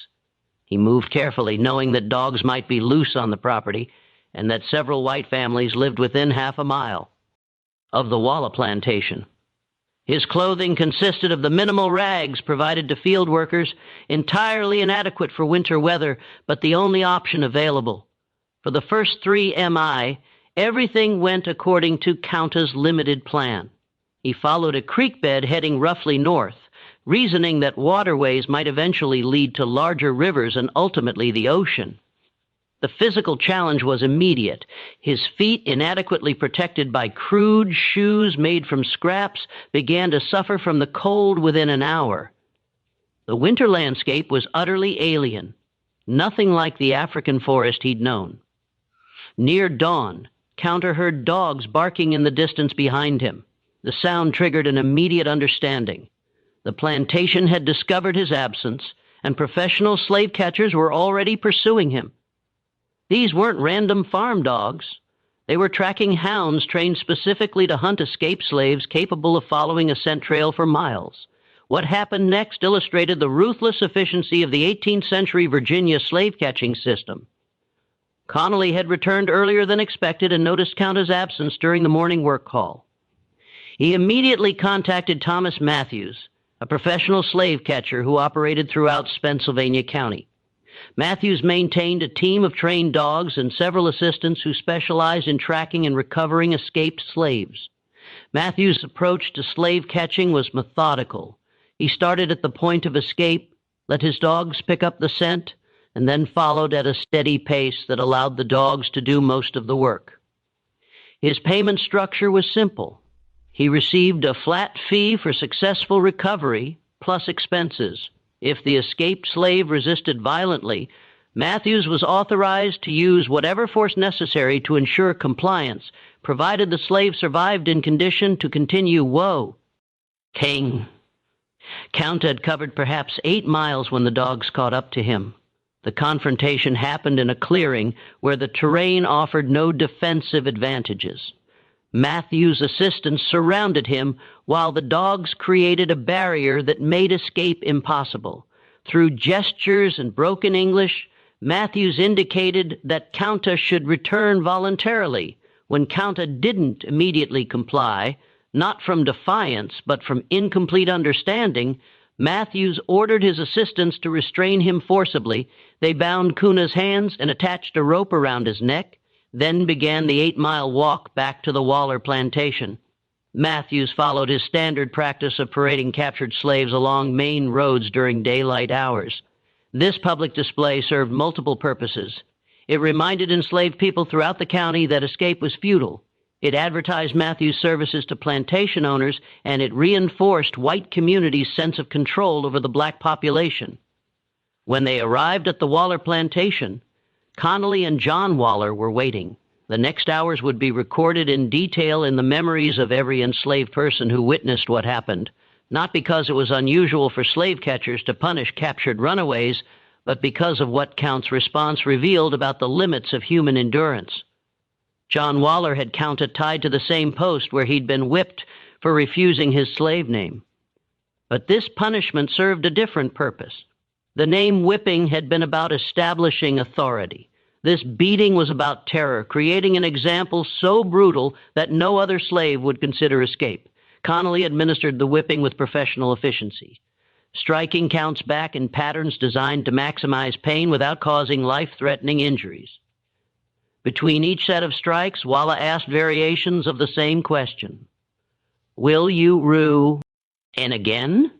S1: He moved carefully, knowing that dogs might be loose on the property and that several white families lived within half a mile of the Waller plantation. His clothing consisted of the minimal rags provided to field workers, entirely inadequate for winter weather, but the only option available. For the first 3 mi, everything went according to Kunta's limited plan. He followed a creek bed heading roughly north, reasoning that waterways might eventually lead to larger rivers and ultimately the ocean. The physical challenge was immediate. His feet, inadequately protected by crude shoes made from scraps, began to suffer from the cold within an hour. The winter landscape was utterly alien, nothing like the African forest he'd known. Near dawn, Counter heard dogs barking in the distance behind him. The sound triggered an immediate understanding. The plantation had discovered his absence, and professional slave catchers were already pursuing him. These weren't random farm dogs. They were tracking hounds trained specifically to hunt escaped slaves capable of following a scent trail for miles. What happened next illustrated the ruthless efficiency of the 18th century Virginia slave-catching system. Connolly had returned earlier than expected and noticed Counter's absence during the morning work call. He immediately contacted Thomas Matthews, a professional slave catcher who operated throughout Pennsylvania County. Matthews maintained a team of trained dogs and several assistants who specialized in tracking and recovering escaped slaves. Matthews' approach to slave catching was methodical. He started at the point of escape, let his dogs pick up the scent, and then followed at a steady pace that allowed the dogs to do most of the work. His payment structure was simple. He received a flat fee for successful recovery plus expenses. If the escaped slave resisted violently, Matthews was authorized to use whatever force necessary to ensure compliance, provided the slave survived in condition to continue woe. King. Count had covered perhaps 8 miles when the dogs caught up to him. The confrontation happened in a clearing where the terrain offered no defensive advantages. Matthews' assistants surrounded him while the dogs created a barrier that made escape impossible. Through gestures and broken English, Matthews indicated that Counta should return voluntarily. When Counta didn't immediately comply, not from defiance but from incomplete understanding, Matthews ordered his assistants to restrain him forcibly. They bound Kuna's hands and attached a rope around his neck, then began the 8-mile walk back to the Waller plantation. Matthews followed his standard practice of parading captured slaves along main roads during daylight hours. This public display served multiple purposes. It reminded enslaved people throughout the county that escape was futile. It advertised Matthews' services to plantation owners, and it reinforced white communities' sense of control over the black population. When they arrived at the Waller plantation, Connolly and John Waller were waiting. The next hours would be recorded in detail in the memories of every enslaved person who witnessed what happened, not because it was unusual for slave catchers to punish captured runaways, but because of what Count's response revealed about the limits of human endurance. John Waller had Counta tied to the same post where he'd been whipped for refusing his slave name. But this punishment served a different purpose. The name whipping had been about establishing authority. This beating was about terror, creating an example so brutal that no other slave would consider escape. Connolly administered the whipping with professional efficiency, striking Count's back in patterns designed to maximize pain without causing life-threatening injuries. Between each set of strikes, Waller asked variations of the same question. Will you rue and again?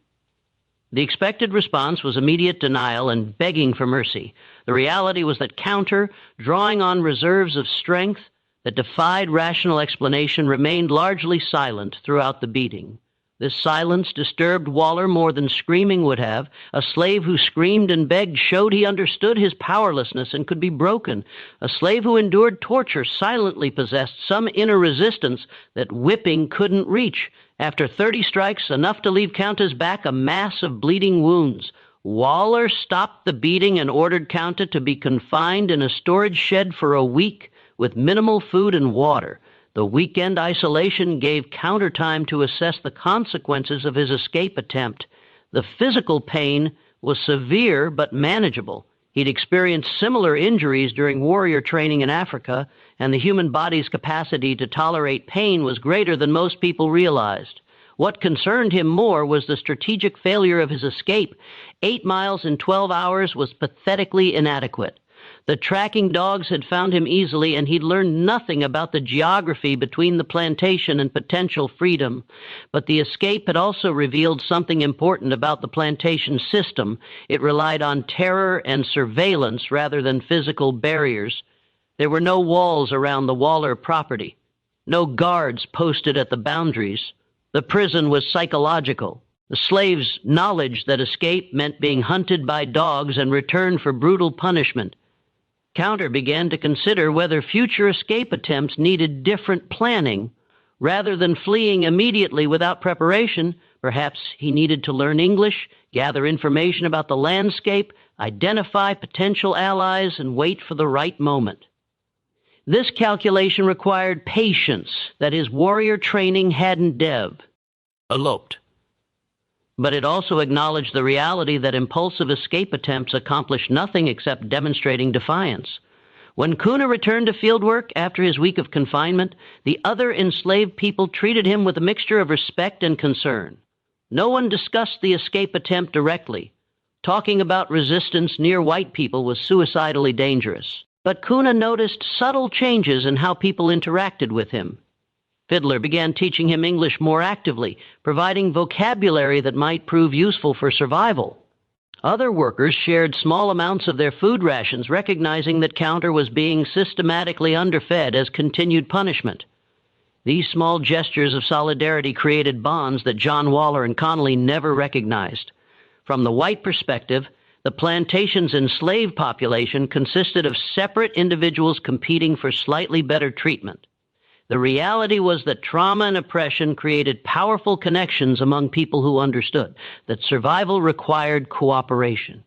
S1: The expected response was immediate denial and begging for mercy. The reality was that Counter, drawing on reserves of strength that defied rational explanation, remained largely silent throughout the beating. This silence disturbed Waller more than screaming would have. A slave who screamed and begged showed he understood his powerlessness and could be broken. A slave who endured torture silently possessed some inner resistance that whipping couldn't reach. After 30 strikes, enough to leave Counta's back a mass of bleeding wounds, Waller stopped the beating and ordered Counta to be confined in a storage shed for a week with minimal food and water. The weekend isolation gave Counter time to assess the consequences of his escape attempt. The physical pain was severe but manageable. He'd experienced similar injuries during warrior training in Africa, and the human body's capacity to tolerate pain was greater than most people realized. What concerned him more was the strategic failure of his escape. 8 miles in 12 hours was pathetically inadequate. The tracking dogs had found him easily, and he'd learned nothing about the geography between the plantation and potential freedom. But the escape had also revealed something important about the plantation system. It relied on terror and surveillance rather than physical barriers. There were no walls around the Waller property, no guards posted at the boundaries. The prison was psychological. The slaves' knowledge that escape meant being hunted by dogs and returned for brutal punishment. Counter began to consider whether future escape attempts needed different planning. Rather than fleeing immediately without preparation, perhaps he needed to learn English, gather information about the landscape, identify potential allies, and wait for the right moment. This calculation required patience that his warrior training hadn't eloped. But it also acknowledged the reality that impulsive escape attempts accomplish nothing except demonstrating defiance. When Kunta returned to fieldwork after his week of confinement, the other enslaved people treated him with a mixture of respect and concern. No one discussed the escape attempt directly. Talking about resistance near white people was suicidally dangerous. But Kunta noticed subtle changes in how people interacted with him. Fiddler began teaching him English more actively, providing vocabulary that might prove useful for survival. Other workers shared small amounts of their food rations, recognizing that Counter was being systematically underfed as continued punishment. These small gestures of solidarity created bonds that John Waller and Connolly never recognized. From the white perspective, the plantation's enslaved population consisted of separate individuals competing for slightly better treatment. The reality was that trauma and oppression created powerful connections among people who understood that survival required cooperation.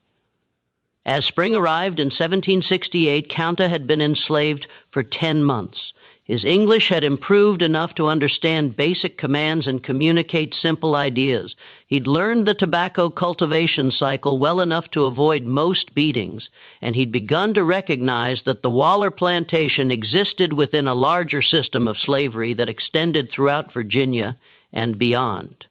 S1: As spring arrived in 1768, Counta had been enslaved for 10 months. His English had improved enough to understand basic commands and communicate simple ideas. He'd learned the tobacco cultivation cycle well enough to avoid most beatings, and he'd begun to recognize that the Waller plantation existed within a larger system of slavery that extended throughout Virginia and beyond.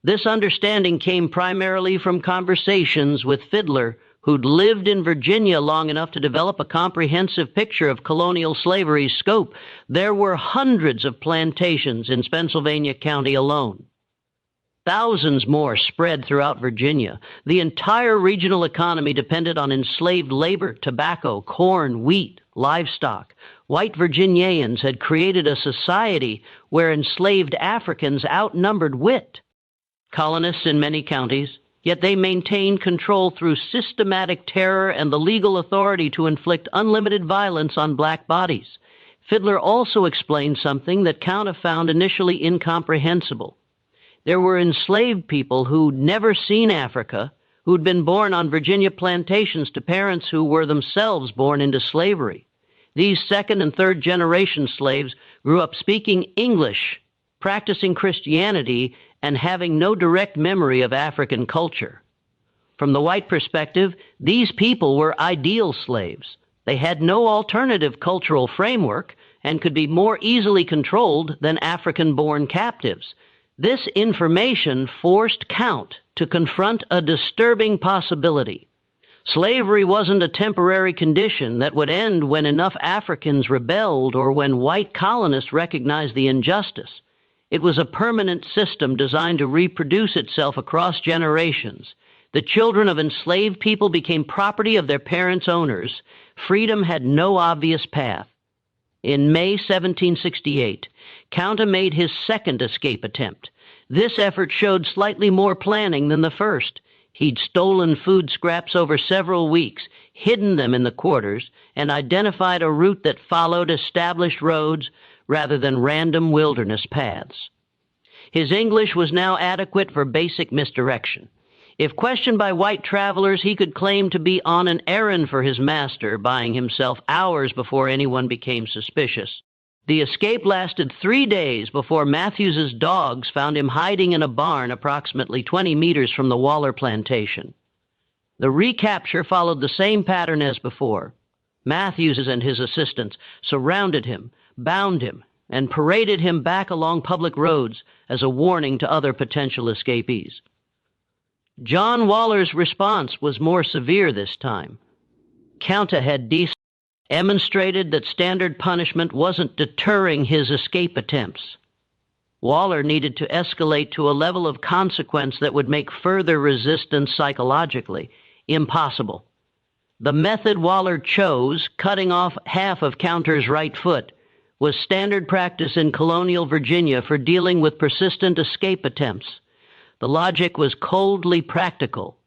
S1: This understanding came primarily from conversations with Fiddler, who'd lived in Virginia long enough to develop a comprehensive picture of colonial slavery's scope. There were hundreds of plantations in Pennsylvania County alone. Thousands more spread throughout Virginia. The entire regional economy depended on enslaved labor, tobacco, corn, wheat, livestock. White Virginians had created a society where enslaved Africans outnumbered white colonists in many counties. Yet they maintained control through systematic terror and the legal authority to inflict unlimited violence on black bodies. Fiddler also explained something that Counta found initially incomprehensible. There were enslaved people who'd never seen Africa, who'd been born on Virginia plantations to parents who were themselves born into slavery. These second and third generation slaves grew up speaking English, practicing Christianity, and having no direct memory of African culture. From the white perspective, these people were ideal slaves. They had no alternative cultural framework and could be more easily controlled than African-born captives. This information forced Count to confront a disturbing possibility. Slavery wasn't a temporary condition that would end when enough Africans rebelled or when white colonists recognized the injustice. It was a permanent system designed to reproduce itself across generations. The children of enslaved people became property of their parents' owners. Freedom had no obvious path. In May 1768, Counta made his second escape attempt. This effort showed slightly more planning than the first. He'd stolen food scraps over several weeks, hidden them in the quarters, and identified a route that followed established roads rather than random wilderness paths. His English was now adequate for basic misdirection. If questioned by white travelers, he could claim to be on an errand for his master, buying himself hours before anyone became suspicious. The escape lasted 3 days before Matthews's dogs found him hiding in a barn approximately 20 meters from the Waller plantation. The recapture followed the same pattern as before. Matthews and his assistants surrounded him, bound him, and paraded him back along public roads as a warning to other potential escapees. John Waller's response was more severe this time. Counta had demonstrated that standard punishment wasn't deterring his escape attempts. Waller needed to escalate to a level of consequence that would make further resistance psychologically impossible. The method Waller chose, cutting off half of Counter's right foot, was standard practice in colonial Virginia for dealing with persistent escape attempts. The logic was coldly practical.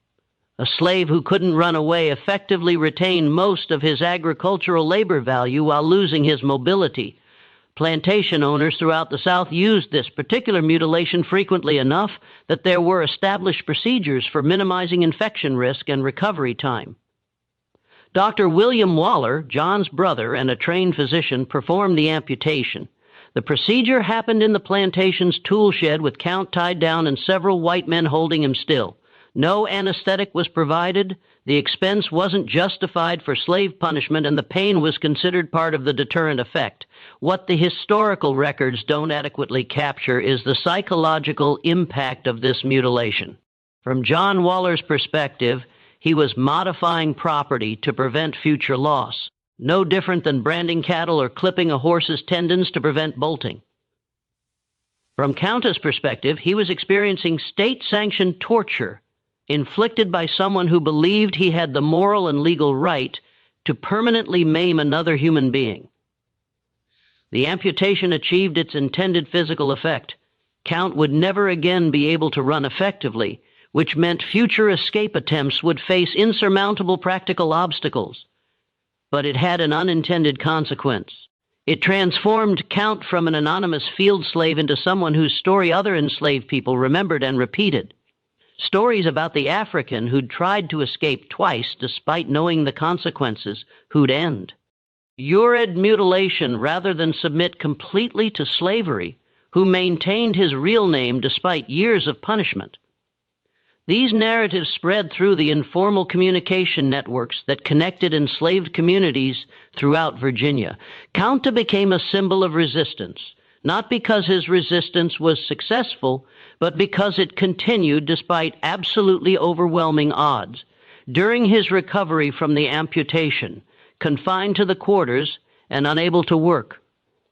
S1: A slave who couldn't run away effectively retained most of his agricultural labor value while losing his mobility. Plantation owners throughout the South used this particular mutilation frequently enough that there were established procedures for minimizing infection risk and recovery time. Dr. William Waller, John's brother and a trained physician, performed the amputation. The procedure happened in the plantation's tool shed with Count tied down and several white men holding him still. No anesthetic was provided, the expense wasn't justified for slave punishment, and the pain was considered part of the deterrent effect. What the historical records don't adequately capture is the psychological impact of this mutilation. From John Waller's perspective, he was modifying property to prevent future loss, no different than branding cattle or clipping a horse's tendons to prevent bolting. From Count's perspective, he was experiencing state-sanctioned torture inflicted by someone who believed he had the moral and legal right to permanently maim another human being. The amputation achieved its intended physical effect. Count would never again be able to run effectively, which meant future escape attempts would face insurmountable practical obstacles. But it had an unintended consequence. It transformed Count from an anonymous field slave into someone whose story other enslaved people remembered and repeated. Stories about the African who'd tried to escape twice despite knowing the consequences, who'd end. Lurid mutilation rather than submit completely to slavery, who maintained his real name despite years of punishment. These narratives spread through the informal communication networks that connected enslaved communities throughout Virginia. Kunta became a symbol of resistance, not because his resistance was successful, but because it continued despite absolutely overwhelming odds. During his recovery from the amputation, confined to the quarters and unable to work,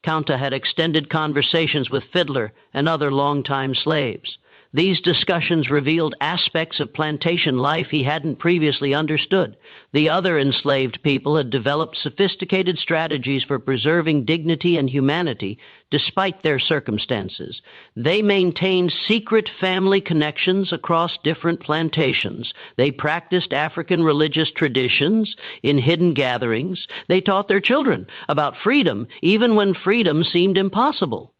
S1: Kunta had extended conversations with Fiddler and other longtime slaves. These discussions revealed aspects of plantation life he hadn't previously understood. The other enslaved people had developed sophisticated strategies for preserving dignity and humanity despite their circumstances. They maintained secret family connections across different plantations. They practiced African religious traditions in hidden gatherings. They taught their children about freedom, even when freedom seemed impossible.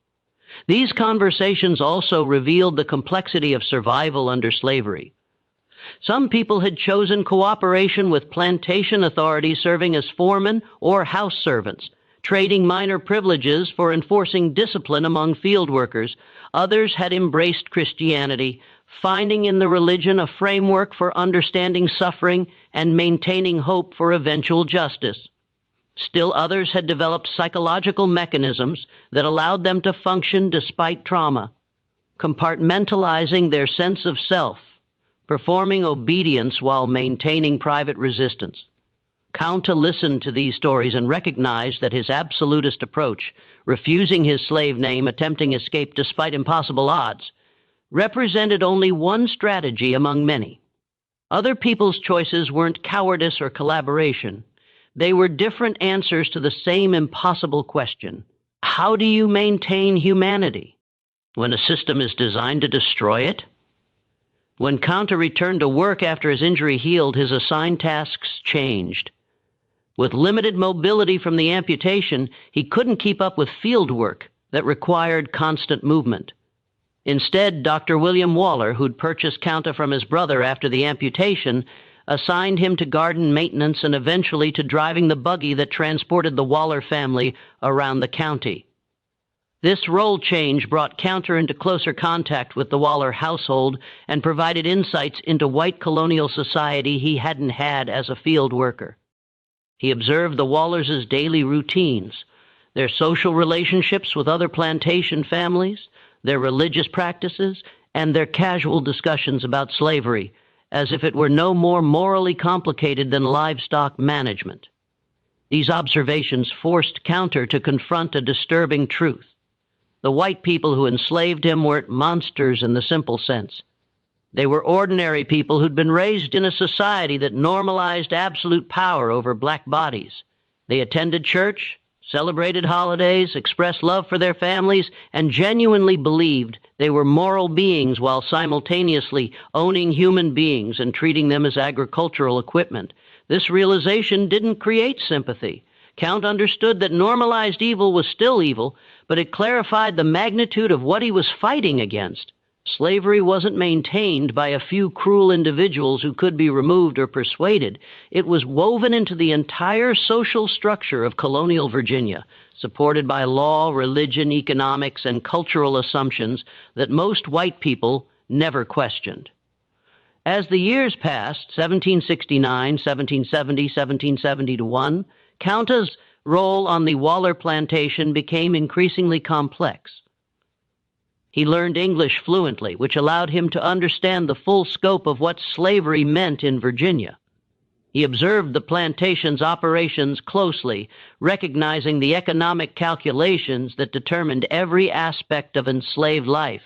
S1: These conversations also revealed the complexity of survival under slavery. Some people had chosen cooperation with plantation authorities serving as foremen or house servants, trading minor privileges for enforcing discipline among field workers. Others had embraced Christianity, finding in the religion a framework for understanding suffering and maintaining hope for eventual justice. Still others had developed psychological mechanisms that allowed them to function despite trauma, compartmentalizing their sense of self, performing obedience while maintaining private resistance. Kunta listened to these stories and recognized that his absolutist approach, refusing his slave name, attempting escape despite impossible odds, represented only one strategy among many. Other people's choices weren't cowardice or collaboration. They were different answers to the same impossible question. How do you maintain humanity when a system is designed to destroy it? When Kunta returned to work after his injury healed, his assigned tasks changed. With limited mobility from the amputation, he couldn't keep up with field work that required constant movement. Instead, Dr. William Waller, who'd purchased Kunta from his brother after the amputation, assigned him to garden maintenance and eventually to driving the buggy that transported the Waller family around the county. This role change brought Kunta into closer contact with the Waller household and provided insights into white colonial society he hadn't had as a field worker. He observed the Wallers' daily routines, their social relationships with other plantation families, their religious practices, and their casual discussions about slavery, as if it were no more morally complicated than livestock management. These observations forced Kunta to confront a disturbing truth. The white people who enslaved him weren't monsters in the simple sense. They were ordinary people who'd been raised in a society that normalized absolute power over black bodies. They attended church, celebrated holidays, expressed love for their families, and genuinely believed they were moral beings while simultaneously owning human beings and treating them as agricultural equipment. This realization didn't create sympathy. Count understood that normalized evil was still evil, but it clarified the magnitude of what he was fighting against. Slavery wasn't maintained by a few cruel individuals who could be removed or persuaded. It was woven into the entire social structure of colonial Virginia, supported by law, religion, economics, and cultural assumptions that most white people never questioned. As the years passed, 1769, 1770, 1771, Kunta's role on the Waller plantation became increasingly complex. He learned English fluently, which allowed him to understand the full scope of what slavery meant in Virginia. He observed the plantation's operations closely, recognizing the economic calculations that determined every aspect of enslaved life.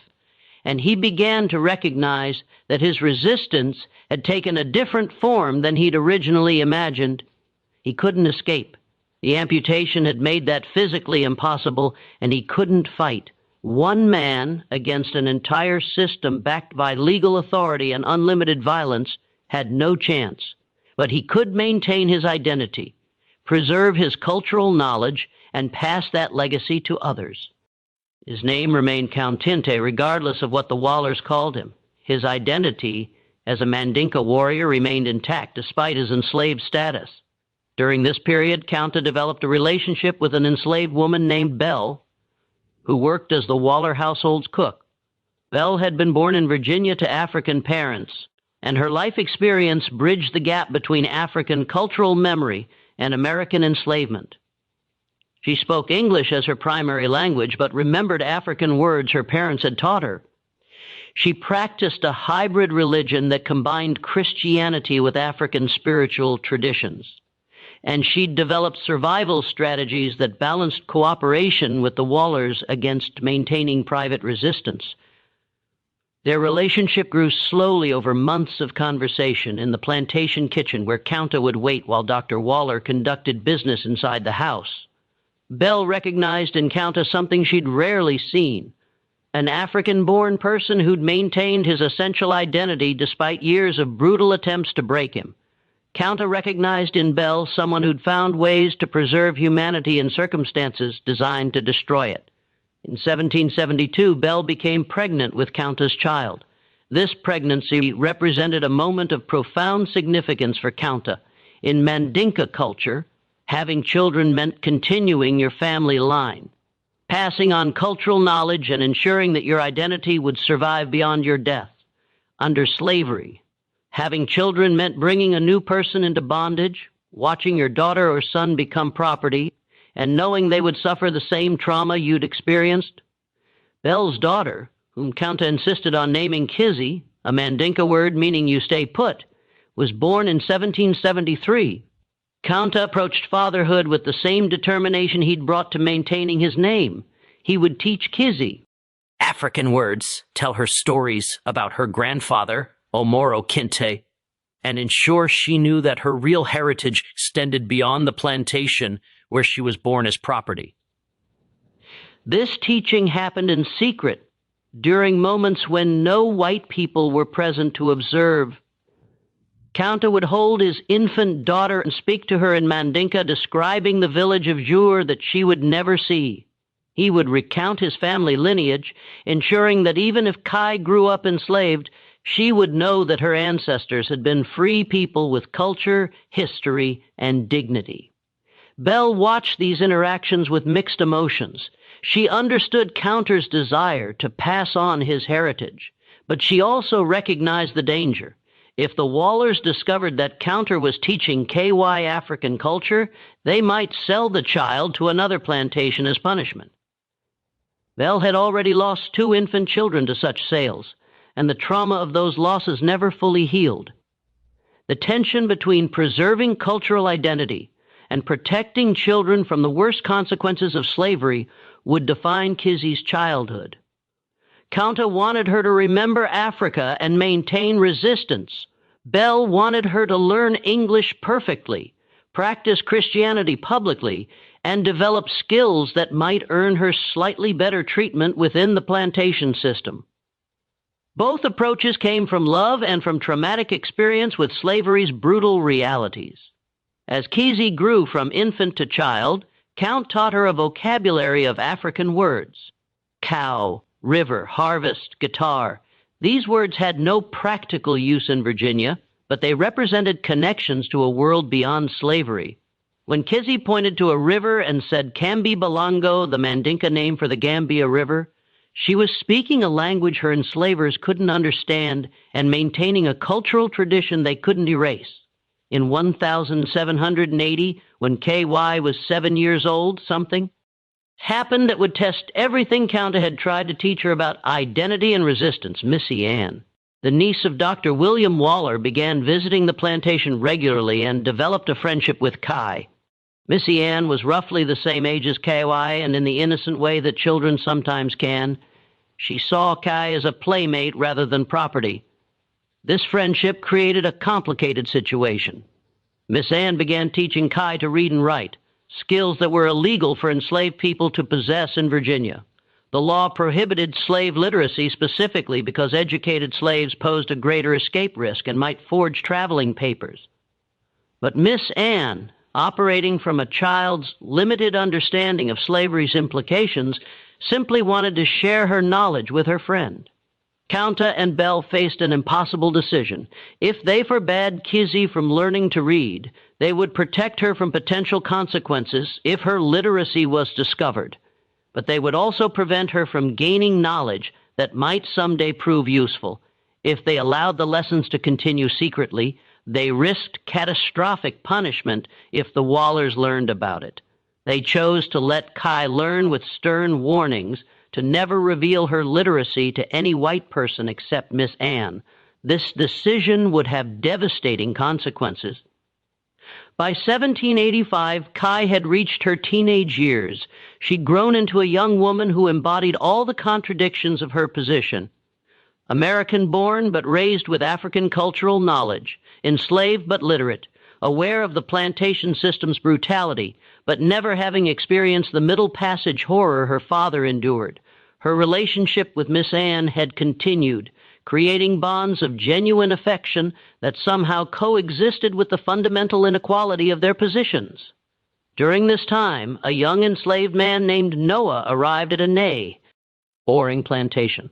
S1: And he began to recognize that his resistance had taken a different form than he'd originally imagined. He couldn't escape. The amputation had made that physically impossible, and he couldn't fight. One man against an entire system backed by legal authority and unlimited violence had no chance. But he could maintain his identity, preserve his cultural knowledge, and pass that legacy to others. His name remained Kunta Kinte regardless of what the Wallers called him. His identity as a Mandinka warrior remained intact despite his enslaved status. During this period, Kunta developed a relationship with an enslaved woman named Belle, who worked as the Waller household's cook. Belle had been born in Virginia to African parents, and her life experience bridged the gap between African cultural memory and American enslavement. She spoke English as her primary language, but remembered African words her parents had taught her. She practiced a hybrid religion that combined Christianity with African spiritual traditions. And she'd developed survival strategies that balanced cooperation with the Wallers against maintaining private resistance. Their relationship grew slowly over months of conversation in the plantation kitchen where Kunta would wait while Dr. Waller conducted business inside the house. Belle recognized in Kunta something she'd rarely seen, an African-born person who'd maintained his essential identity despite years of brutal attempts to break him. Kunta recognized in Belle someone who'd found ways to preserve humanity in circumstances designed to destroy it. In 1772, Belle became pregnant with Kunta's child. This pregnancy represented a moment of profound significance for Kunta. In Mandinka culture, having children meant continuing your family line, passing on cultural knowledge and ensuring that your identity would survive beyond your death. Under slavery, having children meant bringing a new person into bondage, watching your daughter or son become property, and knowing they would suffer the same trauma you'd experienced. Belle's daughter, whom Kunta insisted on naming Kizzy, a Mandinka word meaning you stay put, was born in 1773. Kunta approached fatherhood with the same determination he'd brought to maintaining his name. He would teach Kizzy African words, tell her stories about her grandfather, Omoro Kinte, and ensure she knew that her real heritage extended beyond the plantation where she was born as property. This teaching happened in secret during moments when no white people were present to observe. Kunta would hold his infant daughter and speak to her in Mandinka, describing the village of Jur that she would never see. He would recount his family lineage, ensuring that even if Kai grew up enslaved, she would know that her ancestors had been free people with culture, history, and dignity. Belle watched these interactions with mixed emotions. She understood Kunta's desire to pass on his heritage, but she also recognized the danger. If the Wallers discovered that Kunta was teaching KY African culture, they might sell the child to another plantation as punishment. Belle had already lost 2 infant children to such sales, and the trauma of those losses never fully healed. The tension between preserving cultural identity and protecting children from the worst consequences of slavery would define Kizzy's childhood. Kunta wanted her to remember Africa and maintain resistance. Belle wanted her to learn English perfectly, practice Christianity publicly, and develop skills that might earn her slightly better treatment within the plantation system. Both approaches came from love and from traumatic experience with slavery's brutal realities. As Kizzy grew from infant to child, Count taught her a vocabulary of African words: cow, river, harvest, guitar. These words had no practical use in Virginia, but they represented connections to a world beyond slavery. When Kizzy pointed to a river and said Kambi Balango, the Mandinka name for the Gambia River, she was speaking a language her enslavers couldn't understand and maintaining a cultural tradition they couldn't erase. In 1780, when KY was 7 years old, something happened that would test everything Counta had tried to teach her about identity and resistance. Missy Ann, the niece of Dr. William Waller, began visiting the plantation regularly and developed a friendship with Kai. Missy Ann was roughly the same age as KY, and in the innocent way that children sometimes can, she saw Kai as a playmate rather than property. This friendship created a complicated situation. Miss Ann began teaching Kai to read and write, skills that were illegal for enslaved people to possess in Virginia. The law prohibited slave literacy specifically because educated slaves posed a greater escape risk and might forge traveling papers. But Miss Ann, operating from a child's limited understanding of slavery's implications, simply wanted to share her knowledge with her friend. Counta and Belle faced an impossible decision. If they forbade Kizzy from learning to read, they would protect her from potential consequences if her literacy was discovered. But they would also prevent her from gaining knowledge that might someday prove useful. If they allowed the lessons to continue secretly, they risked catastrophic punishment if the Wallers learned about it. They chose to let Kai learn with stern warnings to never reveal her literacy to any white person except Miss Ann. This decision would have devastating consequences. By 1785, Kai had reached her teenage years. She'd grown into a young woman who embodied all the contradictions of her position. American-born but raised with African cultural knowledge, enslaved but literate, aware of the plantation system's brutality, but never having experienced the Middle Passage horror her father endured. Her relationship with Miss Ann had continued, creating bonds of genuine affection that somehow coexisted with the fundamental inequality of their positions. During this time, a young enslaved man named Noah arrived at a Ney, boring plantation.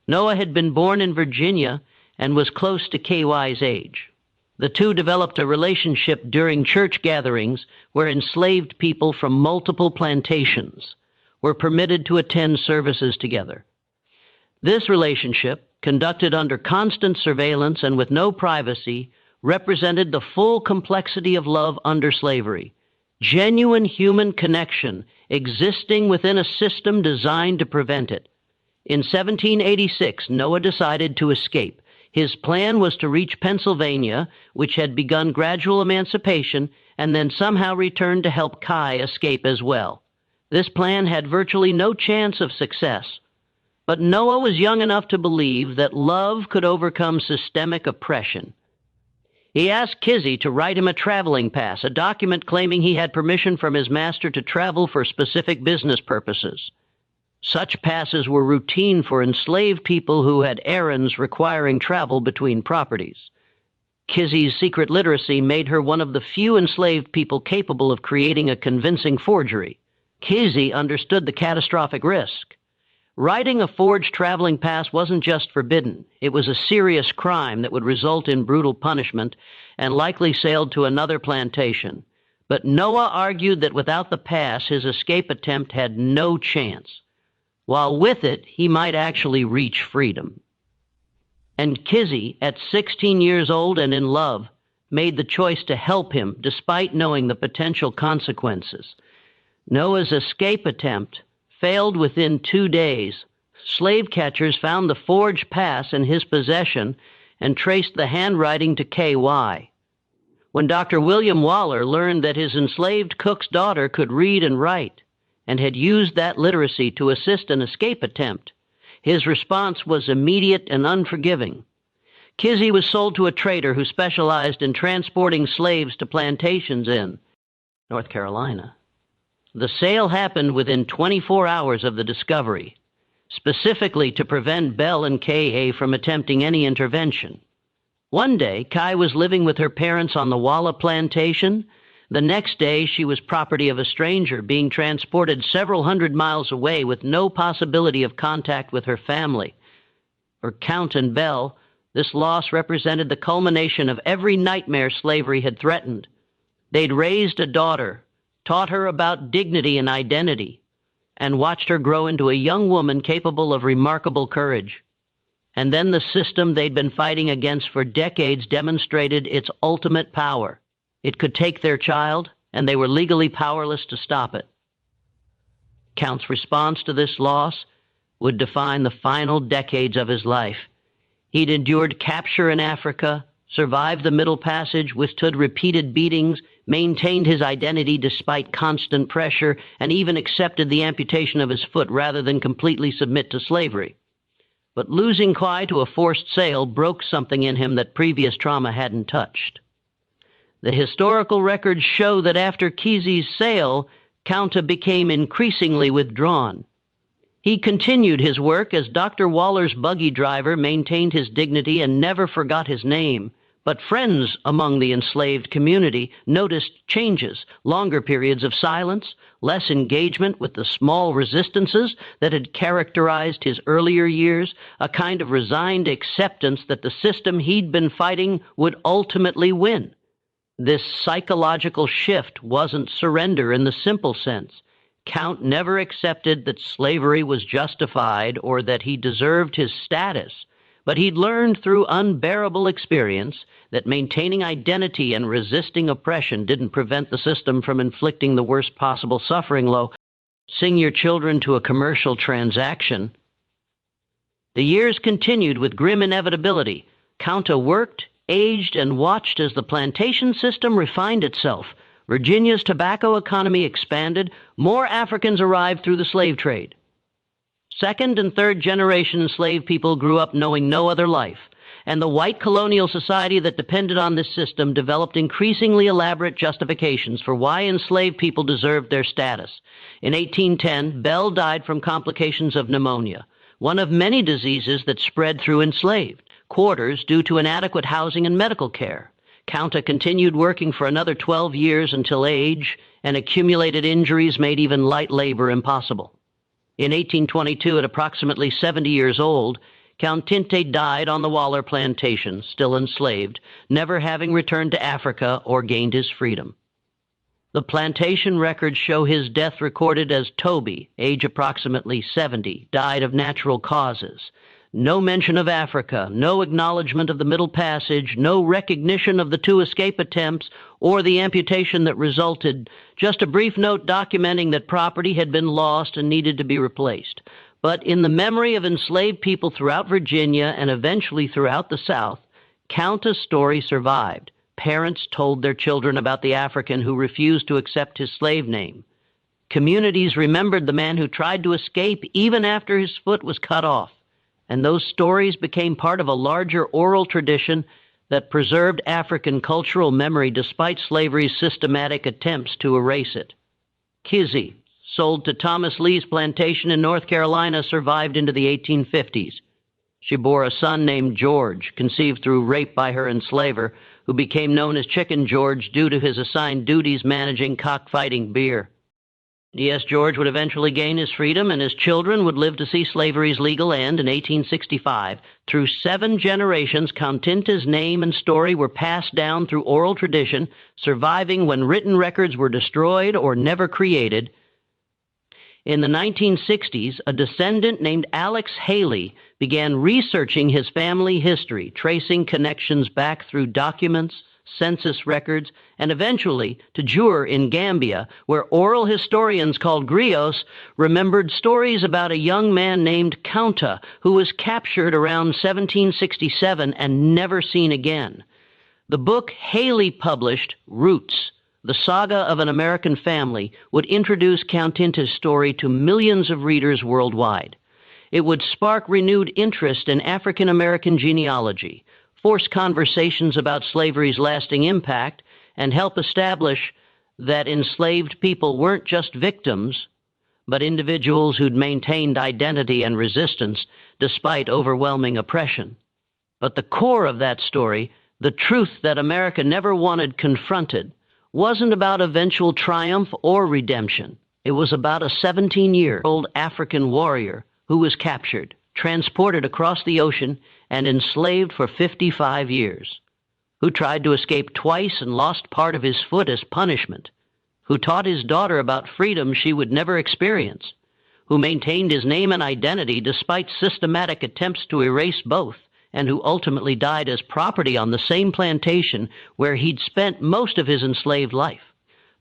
S1: Noah had been born in Virginia and was close to KY's age. The two developed a relationship during church gatherings where enslaved people from multiple plantations were permitted to attend services together. This relationship, conducted under constant surveillance and with no privacy, represented the full complexity of love under slavery, genuine human connection existing within a system designed to prevent it. In 1786, Noah decided to escape. His plan was to reach Pennsylvania, which had begun gradual emancipation, and then somehow return to help Kai escape as well. This plan had virtually no chance of success. But Noah was young enough to believe that love could overcome systemic oppression. He asked Kizzy to write him a traveling pass, a document claiming he had permission from his master to travel for specific business purposes. Such passes were routine for enslaved people who had errands requiring travel between properties. Kizzy's secret literacy made her one of the few enslaved people capable of creating a convincing forgery. Kizzy understood the catastrophic risk. Writing a forged traveling pass wasn't just forbidden. It was a serious crime that would result in brutal punishment and likely sailed to another plantation. But Noah argued that without the pass, his escape attempt had no chance. While with it, he might actually reach freedom. And Kizzy, at 16 years old and in love, made the choice to help him despite knowing the potential consequences. Noah's escape attempt failed within 2 days. Slave catchers found the forged pass in his possession and traced the handwriting to KY. When Dr. William Waller learned that his enslaved cook's daughter could read and write and had used that literacy to assist an escape attempt, his response was immediate and unforgiving. Kizzy was sold to a trader who specialized in transporting slaves to plantations in North Carolina. The sale happened within 24 hours of the discovery, specifically to prevent Bell and K.A. from attempting any intervention. One day, Kai was living with her parents on the Walla plantation. The next day, she was property of a stranger, being transported several hundred miles away with no possibility of contact with her family. For Count and Bell, this loss represented the culmination of every nightmare slavery had threatened. They'd raised a daughter, taught her about dignity and identity, and watched her grow into a young woman capable of remarkable courage. And then the system they'd been fighting against for decades demonstrated its ultimate power. It could take their child, and they were legally powerless to stop it. Count's response to this loss would define the final decades of his life. He'd endured capture in Africa, survived the Middle Passage, withstood repeated beatings, maintained his identity despite constant pressure, and even accepted the amputation of his foot rather than completely submit to slavery. But losing Kai to a forced sale broke something in him that previous trauma hadn't touched. The historical records show that after Kizzy's sale, Kunta became increasingly withdrawn. He continued his work as Dr. Waller's buggy driver, maintained his dignity, and never forgot his name. But friends among the enslaved community noticed changes, longer periods of silence, less engagement with the small resistances that had characterized his earlier years, a kind of resigned acceptance that the system he'd been fighting would ultimately win. This psychological shift wasn't surrender in the simple sense. Count never accepted that slavery was justified or that he deserved his status, but he'd learned through unbearable experience that maintaining identity and resisting oppression didn't prevent the system from inflicting the worst possible suffering. Sing your children to a commercial transaction. The years continued with grim inevitability. Kunta worked, aged, and watched as the plantation system refined itself. Virginia's tobacco economy expanded. More Africans arrived through the slave trade. Second and third generation enslaved people grew up knowing no other life, and the white colonial society that depended on this system developed increasingly elaborate justifications for why enslaved people deserved their status. In 1810, Bell died from complications of pneumonia, one of many diseases that spread through enslaved quarters due to inadequate housing and medical care. Kunta continued working for another 12 years until age and accumulated injuries made even light labor impossible. In 1822, at approximately 70 years old, Count Kinte died on the Waller plantation, still enslaved, never having returned to Africa or gained his freedom. The plantation records show his death recorded as Toby, age approximately 70, died of natural causes. No mention of Africa, no acknowledgement of the Middle Passage, no recognition of the 2 escape attempts or the amputation that resulted, just a brief note documenting that property had been lost and needed to be replaced. But in the memory of enslaved people throughout Virginia and eventually throughout the South, Kunta's story survived. Parents told their children about the African who refused to accept his slave name. Communities remembered the man who tried to escape even after his foot was cut off. And those stories became part of a larger oral tradition that preserved African cultural memory despite slavery's systematic attempts to erase it. Kizzy, sold to Thomas Lee's plantation in North Carolina, survived into the 1850s. She bore a son named George, conceived through rape by her enslaver, who became known as Chicken George due to his assigned duties managing cockfighting beer. Yes, George would eventually gain his freedom, and his children would live to see slavery's legal end in 1865. Through 7 generations, Count Kinte's name and story were passed down through oral tradition, surviving when written records were destroyed or never created. In the 1960s, a descendant named Alex Haley began researching his family history, tracing connections back through documents, census records, and eventually to Jur in Gambia, where oral historians called griots remembered stories about a young man named Kunta who was captured around 1767 and never seen again. The book Haley published, Roots, the Saga of an American Family, would introduce Count Kinte's story to millions of readers worldwide. It would spark renewed interest in African American genealogy. force conversations about slavery's lasting impact, and help establish that enslaved people weren't just victims, but individuals who'd maintained identity and resistance despite overwhelming oppression. But the core of that story, the truth that America never wanted confronted, wasn't about eventual triumph or redemption. It was about a 17-year-old African warrior who was captured, transported across the ocean, and enslaved for 55 years, who tried to escape twice and lost part of his foot as punishment, who taught his daughter about freedom she would never experience, who maintained his name and identity despite systematic attempts to erase both, and who ultimately died as property on the same plantation where he'd spent most of his enslaved life.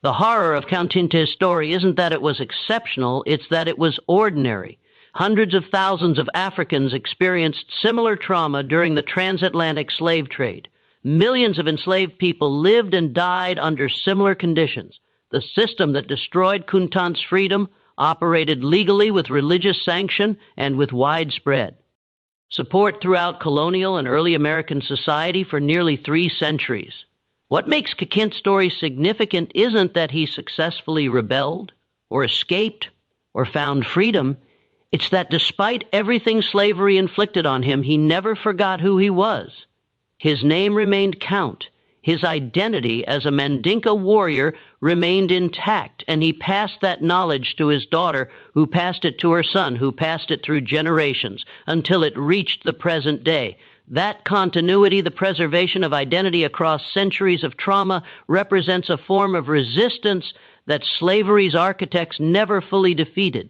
S1: The horror of Kunta Kinte's story isn't that it was exceptional, it's that it was ordinary. Hundreds of thousands of Africans experienced similar trauma during the transatlantic slave trade. Millions of enslaved people lived and died under similar conditions. The system that destroyed Kunta's freedom operated legally with religious sanction and with widespread support throughout colonial and early American society for nearly 3 centuries. What makes Kinte's story significant isn't that he successfully rebelled or escaped or found freedom. It's that despite everything slavery inflicted on him, he never forgot who he was. His name remained Count. His identity as a Mandinka warrior remained intact, and he passed that knowledge to his daughter, who passed it to her son, who passed it through generations, until it reached the present day. That continuity, the preservation of identity across centuries of trauma, represents a form of resistance that slavery's architects never fully defeated.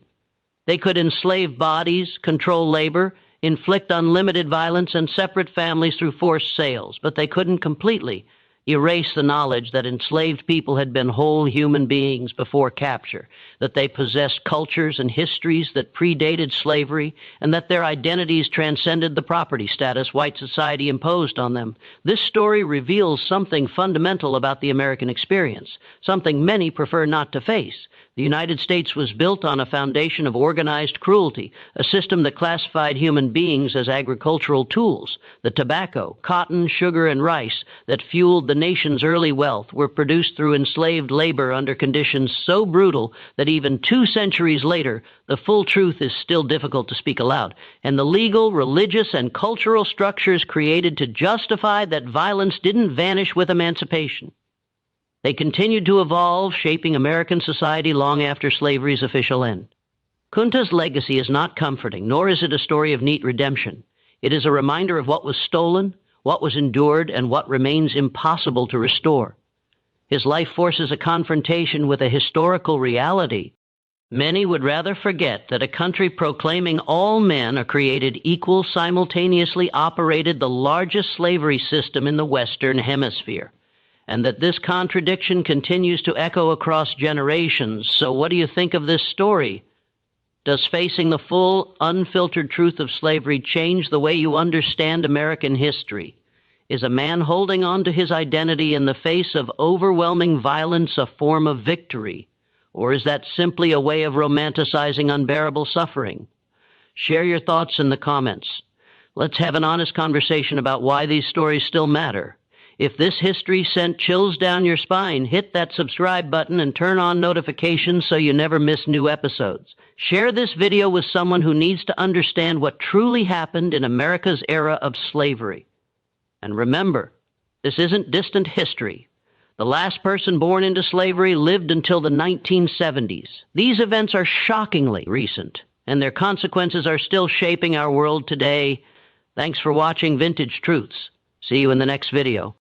S1: They could enslave bodies, control labor, inflict unlimited violence, and separate families through forced sales, but they couldn't completely erase the knowledge that enslaved people had been whole human beings before capture, that they possessed cultures and histories that predated slavery, and that their identities transcended the property status white society imposed on them. This story reveals something fundamental about the American experience, something many prefer not to face. The United States was built on a foundation of organized cruelty, a system that classified human beings as agricultural tools. The tobacco, cotton, sugar, and rice that fueled the nation's early wealth were produced through enslaved labor under conditions so brutal that even 2 centuries later, the full truth is still difficult to speak aloud. And the legal, religious, and cultural structures created to justify that violence didn't vanish with emancipation. They continued to evolve, shaping American society long after slavery's official end. Kunta's legacy is not comforting, nor is it a story of neat redemption. It is a reminder of what was stolen, what was endured, and what remains impossible to restore. His life forces a confrontation with a historical reality. Many would rather forget that a country proclaiming all men are created equal simultaneously operated the largest slavery system in the Western Hemisphere, and that this contradiction continues to echo across generations. So what do you think of this story? Does facing the full, unfiltered truth of slavery change the way you understand American history? Is a man holding on to his identity in the face of overwhelming violence a form of victory? Or is that simply a way of romanticizing unbearable suffering? Share your thoughts in the comments. Let's have an honest conversation about why these stories still matter. If this history sent chills down your spine, hit that subscribe button and turn on notifications so you never miss new episodes. Share this video with someone who needs to understand what truly happened in America's era of slavery. And remember, this isn't distant history. The last person born into slavery lived until the 1970s. These events are shockingly recent, and their consequences are still shaping our world today. Thanks for watching Vintage Truths. See you in the next video.